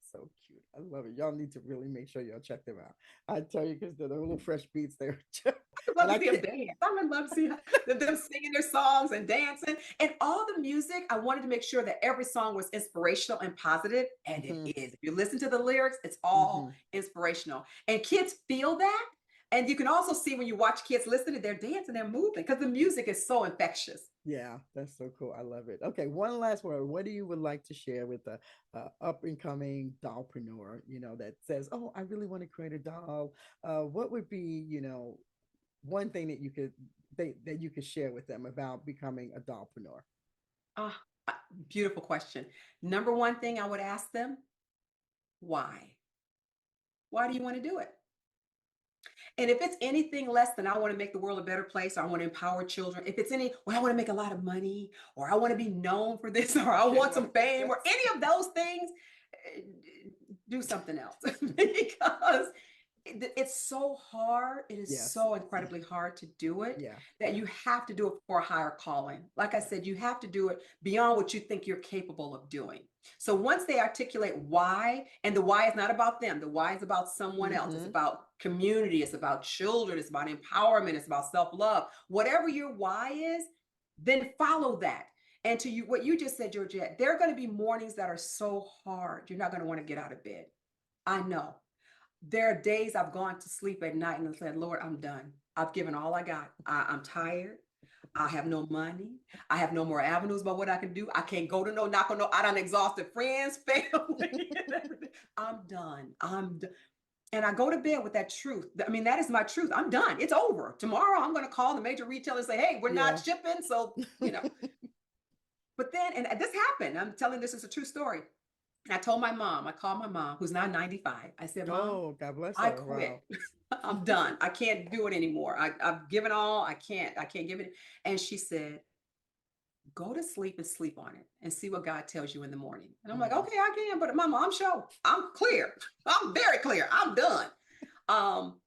Speaker 1: So cute. I love it. Y'all need to really make sure y'all check them out. I tell you, because the little fresh beats there.
Speaker 2: I'd
Speaker 1: And
Speaker 2: love
Speaker 1: I
Speaker 2: to see them
Speaker 1: can't.
Speaker 2: dance. I would love to see them singing their songs and dancing. And all the music, I wanted to make sure that every song was inspirational and positive, and it
Speaker 1: Hmm.
Speaker 2: is. If you listen to the lyrics, it's all
Speaker 1: Hmm.
Speaker 2: inspirational. And kids feel that. And you can also see when you watch kids listening, they're dancing, they're moving because the music is so infectious.
Speaker 1: Yeah, that's so cool. I love it. Okay, one last word. What do you would like to share with the up and coming dollpreneur? That says, "Oh, I really want to create a doll." What would be, one thing that you could share with them about becoming a dollpreneur?
Speaker 2: Ah, beautiful question. Number one thing I would ask them, why? Why do you want to do it? And if it's anything less than I want to make the world a better place, or I want to empower children, if it's well, I want to make a lot of money, or I want to be known for this, or I want some fame, or any of those things, eh, do something else because it's so hard. It is
Speaker 1: Yes.
Speaker 2: so incredibly hard to do it
Speaker 1: Yeah.
Speaker 2: that you have to do it for a higher calling. Like I said, you have to do it beyond what you think you're capable of doing. So once they articulate why, and the why is not about them, the why is about someone else. It's
Speaker 1: Mm-hmm.
Speaker 2: about community, it's about children, it's about empowerment, it's about self love. Whatever your why is, then follow that. And to you, what you just said, Georgette, there are going to be mornings that are so hard. You're not going to want to get out of bed. I know. There are days I've gone to sleep at night and said, Lord, I'm done. I've given all I got. I'm tired. I have no money. I have no more avenues about what I can do. I can't go to no knock on no. I done exhausted friends, family, and everything. I'm done. I'm done. And I go to bed with that truth. I mean, that is my truth. I'm done. It's over. Tomorrow, I'm going to call the major retailer and say, hey, we're
Speaker 1: Yeah.
Speaker 2: not shipping. So, you know, but then, and this happened. I'm telling this is a true story. And I told my mom, I called my mom, who's now 95. I said, Mom,
Speaker 1: Oh, God bless
Speaker 2: I
Speaker 1: her. Wow.
Speaker 2: quit. I'm done. I can't do it anymore. I've given all. I can't give it. And she said, go to sleep and sleep on it and see what God tells you in the morning. And I'm like,
Speaker 1: Mm.
Speaker 2: okay, I can. But Mama, I'm sure. I'm clear. I'm very clear. I'm done. Um,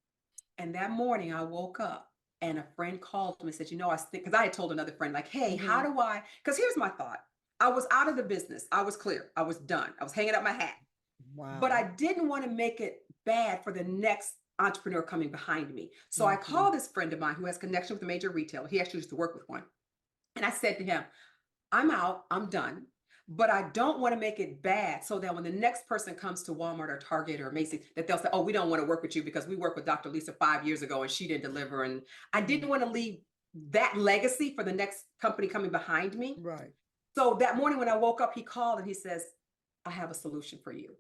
Speaker 2: and that morning I woke up and a friend called me and said, you know, I think, because I had told another friend, like, hey, how
Speaker 1: Mm-hmm.
Speaker 2: do I? Because here's my thought. I was out of the business. I was clear. I was done. I was hanging up my hat. But
Speaker 1: Wow.
Speaker 2: I didn't want to make it bad for the next entrepreneur coming behind me. So I
Speaker 1: Mm-hmm.
Speaker 2: called this friend of mine who has connection with a major retailer. He actually used to work with one. And I said to him, I'm out, I'm done. But I don't want to make it bad so that when the next person comes to Walmart or Target or Macy's, that they'll say, oh, we don't want to work with you because we worked with Dr. Lisa 5 years ago and she didn't deliver. And I
Speaker 1: Mm.
Speaker 2: didn't want to leave that legacy for the next company coming behind me.
Speaker 1: Right.
Speaker 2: So that morning when I woke up, he called and he says, I have a solution for you.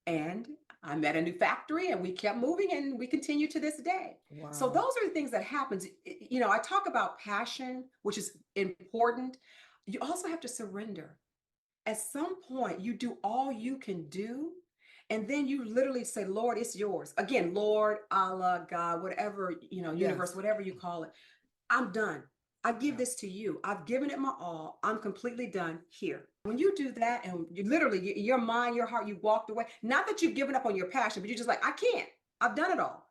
Speaker 2: And I met a new factory and we kept moving and we continue to this day. So
Speaker 1: Wow.
Speaker 2: those are the things that happens. You know, I talk about passion, which is important. You also have to surrender. At some point, you do all you can do. And then you literally say, Lord, it's yours. Again, Lord, Allah, God, whatever, you know, universe,
Speaker 1: Yes.
Speaker 2: whatever you call it. I'm done. I give
Speaker 1: Yeah.
Speaker 2: this to you. I've given it my all. I'm completely done here. When you do that and you literally, your mind, your heart, you walked away, not that you've given up on your passion, but you're just like, I can't. I've done it all.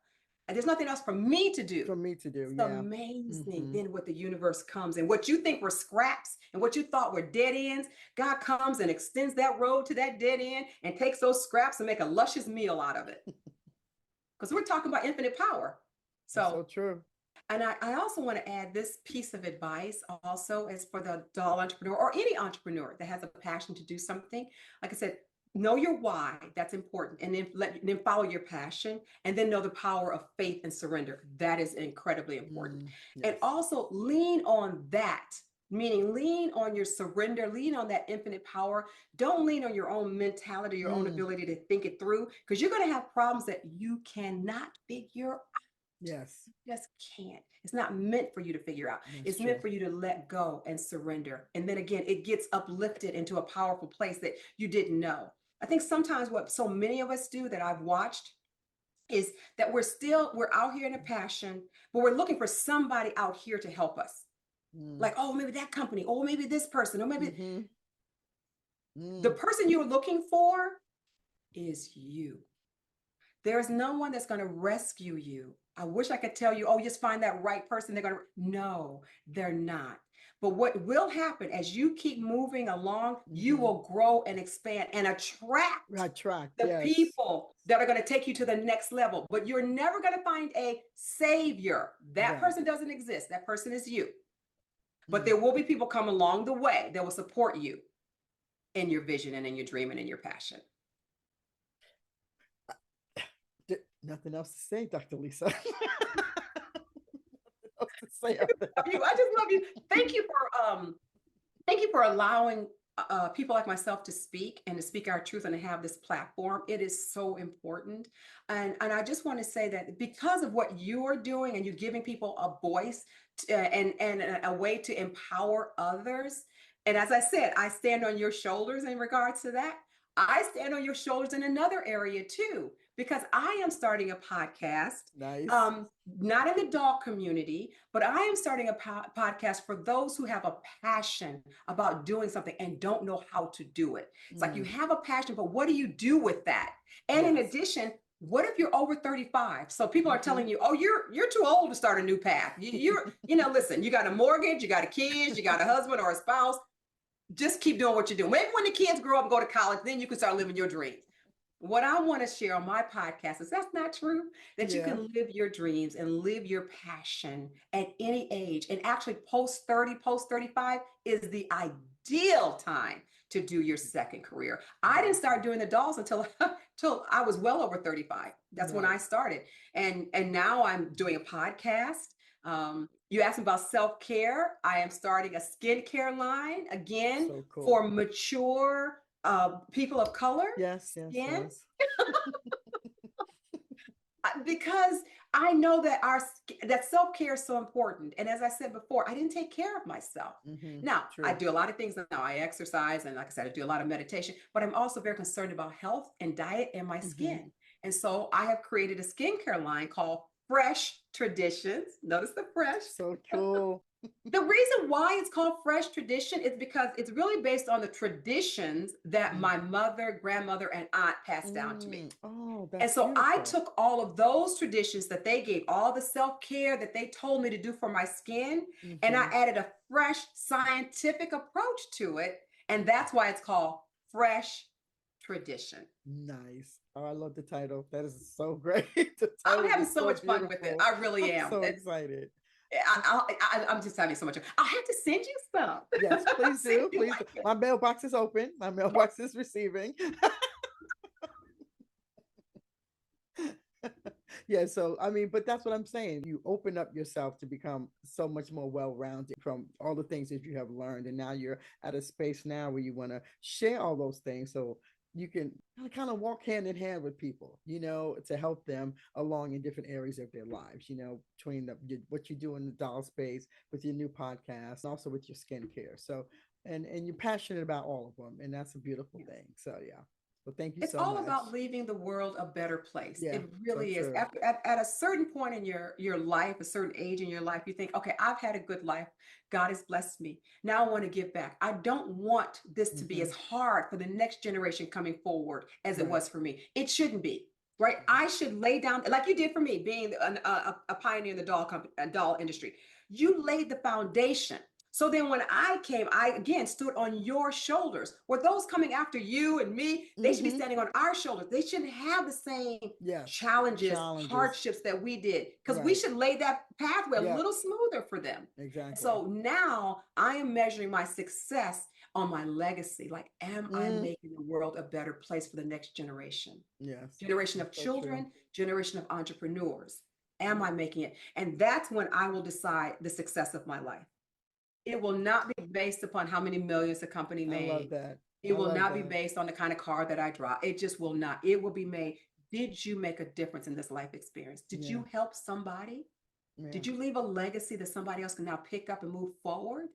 Speaker 2: And there's nothing else for me to do.
Speaker 1: For me to do.
Speaker 2: It's
Speaker 1: Yeah.
Speaker 2: amazing
Speaker 1: Mm-hmm.
Speaker 2: then what the universe comes and what you think were scraps and what you thought were dead ends. God comes and extends that road to that dead end and takes those scraps and make a luscious meal out of it. Because we're talking about infinite power.
Speaker 1: That's so
Speaker 2: So
Speaker 1: true.
Speaker 2: and I also want to add this piece of advice also as for the doll entrepreneur or any entrepreneur that has a passion to do something. Like I said, know your why. That's important. And then follow your passion and then know the power of faith and surrender. That is incredibly important.
Speaker 1: Mm.
Speaker 2: And
Speaker 1: Yes.
Speaker 2: also lean on that, meaning lean on your surrender, lean on that infinite power. Don't lean on your own mentality, your own
Speaker 1: Mm.
Speaker 2: ability to think it through because you're going to have problems that you cannot figure
Speaker 1: Yes.
Speaker 2: just can't. It's not meant for you to figure out.
Speaker 1: That's
Speaker 2: It's meant
Speaker 1: true.
Speaker 2: for you to let go and surrender. And then again, it gets uplifted into a powerful place that you didn't know. I think sometimes what so many of us do that I've watched is that we're out here in a passion, but we're looking for somebody out here to help us.
Speaker 1: Mm.
Speaker 2: Like, oh, maybe that company, or maybe this person, or maybe
Speaker 1: Mm-hmm.
Speaker 2: the
Speaker 1: Mm.
Speaker 2: person you're looking for is you. There's no one that's going to rescue you. I wish I could tell you, oh, just find that right person. They're going to, no, they're not. But what will happen as you keep moving along, you
Speaker 1: Mm-hmm.
Speaker 2: will grow and expand and attract
Speaker 1: Right track.
Speaker 2: the
Speaker 1: Yes.
Speaker 2: people that are going to take you to the next level. But you're never going to find a savior. That
Speaker 1: Right.
Speaker 2: person doesn't exist. That person is you. But
Speaker 1: Mm.
Speaker 2: there will be people come along the way that will support you in your vision and in your dream and in your passion.
Speaker 1: Nothing else to say, Dr. Lisa. Nothing else to say
Speaker 2: I
Speaker 1: after
Speaker 2: love you.
Speaker 1: that.
Speaker 2: I just love you. Thank you for allowing people like myself to speak and to speak our truth and to have this platform. It is so important. And I just want to say that because of what you're doing and you're giving people a voice and a way to empower others. And as I said, I stand on your shoulders in regards to that. I stand on your shoulders in another area too, because I am starting a podcast,
Speaker 1: Nice.
Speaker 2: um, not in the dog community, but I am starting a podcast for those who have a passion about doing something and don't know how to do it. It's like you
Speaker 1: Mm.
Speaker 2: have a passion, but what do you do with that? And in
Speaker 1: Yes.
Speaker 2: addition, what if you're over 35? So people are
Speaker 1: Mm-hmm.
Speaker 2: telling you, "Oh, you're too old to start a new path. Listen, you got a mortgage, you got a kids, you got a husband or a spouse. Just keep doing what you're doing. Maybe when the kids grow up and go to college, then you can start living your dreams." What I want to share on my podcast is that's not true, that you
Speaker 1: Yeah.
Speaker 2: can live your dreams and live your passion at any age. And actually, post 30, post 35 is the ideal time to do your second career. I didn't
Speaker 1: Right.
Speaker 2: start doing the dolls until I was well over 35. That's when I
Speaker 1: Right.
Speaker 2: started. And now I'm doing a podcast. You asked me about self-care. I am starting a skincare line again
Speaker 1: So cool.
Speaker 2: for mature people of color
Speaker 1: Yes, yes,
Speaker 2: skin.
Speaker 1: yes.
Speaker 2: Because I know that that self-care is so important. And as I said before, I didn't take care of myself. Now, I
Speaker 1: True.
Speaker 2: do a lot of things now. I exercise, and like I said, I do a lot of meditation, but I'm also very concerned about health and diet and my
Speaker 1: Mm-hmm.
Speaker 2: skin. And so I have created a skincare line called Fresh Traditions. Notice the fresh.
Speaker 1: So cool.
Speaker 2: The reason why it's called Fresh Tradition is because it's really based on the traditions that my mother, grandmother, and aunt passed down to me.
Speaker 1: Oh,
Speaker 2: And
Speaker 1: that's
Speaker 2: so I
Speaker 1: beautiful.
Speaker 2: took all of those traditions that they gave, all the self-care that they told me to do for my skin, and I
Speaker 1: Mm-hmm.
Speaker 2: added a fresh scientific approach to it. And that's why it's called Fresh Tradition.
Speaker 1: Nice. Oh, I love the title. That is so great. The
Speaker 2: I'm
Speaker 1: title
Speaker 2: having
Speaker 1: is
Speaker 2: so
Speaker 1: so
Speaker 2: much fun with it.
Speaker 1: beautiful.
Speaker 2: I really
Speaker 1: I'm
Speaker 2: am.
Speaker 1: so excited.
Speaker 2: I'm just having so much. I'll have to send you some.
Speaker 1: Yes, please
Speaker 2: See if
Speaker 1: do.
Speaker 2: you
Speaker 1: Please do.
Speaker 2: like it.
Speaker 1: My mailbox is open. My mailbox is receiving. Yeah, so I mean, but that's what I'm saying. You open up yourself to become so much more well-rounded from all the things that you have learned. And now you're at a space now where you want to share all those things so you can kind of walk hand in hand with people, to help them along in different areas of their lives, between what you do in the doll space with your new podcast, and also with your skincare. So, and you're passionate about all of them, and that's a beautiful thing. So, yeah. Well, thank you
Speaker 2: It's
Speaker 1: so
Speaker 2: all
Speaker 1: much.
Speaker 2: about leaving the world a better place.
Speaker 1: Yeah,
Speaker 2: It
Speaker 1: so
Speaker 2: really is.
Speaker 1: true.
Speaker 2: At a certain point in your life, a certain age in your life, you think, okay, I've had a good life. God has blessed me. Now I want to give back. I don't want this to be
Speaker 1: Hmm.
Speaker 2: as hard for the next generation coming forward as it
Speaker 1: Right.
Speaker 2: was for me. It shouldn't be. Right. I should lay down, like you did for me, being a pioneer in the doll industry. You laid the foundation. So then when I came, I again stood on your shoulders. Were those coming after you and me? They should be
Speaker 1: Hmm.
Speaker 2: standing on our shoulders. They shouldn't have the same
Speaker 1: Yes.
Speaker 2: challenges,
Speaker 1: Challenges.
Speaker 2: hardships that we did, because we
Speaker 1: Right.
Speaker 2: should lay that pathway a
Speaker 1: Yep.
Speaker 2: little smoother for them.
Speaker 1: Exactly.
Speaker 2: So now I am measuring my success on my legacy. Like, am I
Speaker 1: Mm.
Speaker 2: making the world a better place for the next generation?
Speaker 1: Yes.
Speaker 2: Generation
Speaker 1: That's
Speaker 2: of
Speaker 1: so true.
Speaker 2: children, generation of entrepreneurs. Am
Speaker 1: Yeah.
Speaker 2: I making it? And that's when I will decide the success of my life. It will not be based upon how many millions the company
Speaker 1: I love
Speaker 2: made.
Speaker 1: that.
Speaker 2: It
Speaker 1: I
Speaker 2: will
Speaker 1: love
Speaker 2: not be
Speaker 1: that.
Speaker 2: based on the kind of car that I drive. It just will not. It will be made. Did you make a difference in this life experience? Did
Speaker 1: Yeah.
Speaker 2: you help somebody?
Speaker 1: Yeah.
Speaker 2: Did you leave a legacy that somebody else can now pick up and move forward?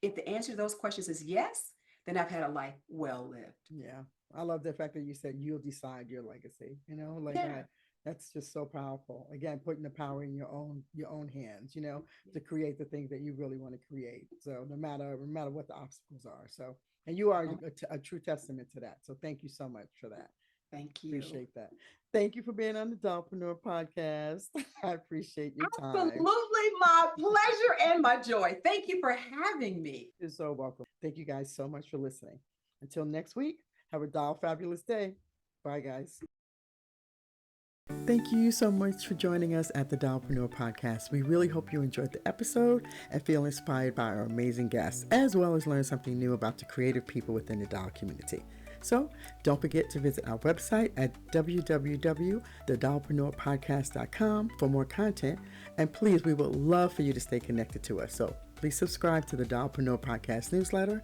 Speaker 2: If the answer to those questions is yes, then I've had a life well lived.
Speaker 1: Yeah. I love the fact that you said you'll decide your legacy. Like
Speaker 2: Yeah.
Speaker 1: I that's just so powerful. Again, putting the power in your own hands, to create the things that you really want to create. So no matter what the obstacles are. So and you are
Speaker 2: Oh,
Speaker 1: a true testament to that. So thank you so much for that.
Speaker 2: thank you.
Speaker 1: Appreciate that. Thank you for being on the Dollpreneur podcast. I appreciate your time.
Speaker 2: Absolutely my pleasure and my joy. Thank you for having me.
Speaker 1: You're so welcome. Thank you guys so much for listening. Until next week, have a doll fabulous day. Bye, guys. Thank you so much for joining us at the Dollpreneur podcast. We really hope you enjoyed the episode and feel inspired by our amazing guests, as well as learn something new about the creative people within the doll community. So don't forget to visit our website at www.thedollpreneurpodcast.com for more content. And please, we would love for you to stay connected to us. So please subscribe to the Dollpreneur Podcast newsletter,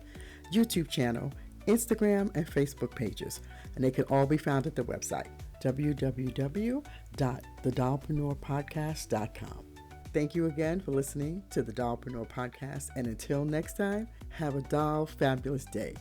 Speaker 1: YouTube channel, Instagram, and Facebook pages. And they can all be found at the website, www.thedollpreneurpodcast.com. Thank you again for listening to the Dollpreneur Podcast. And until next time, have a doll fabulous day.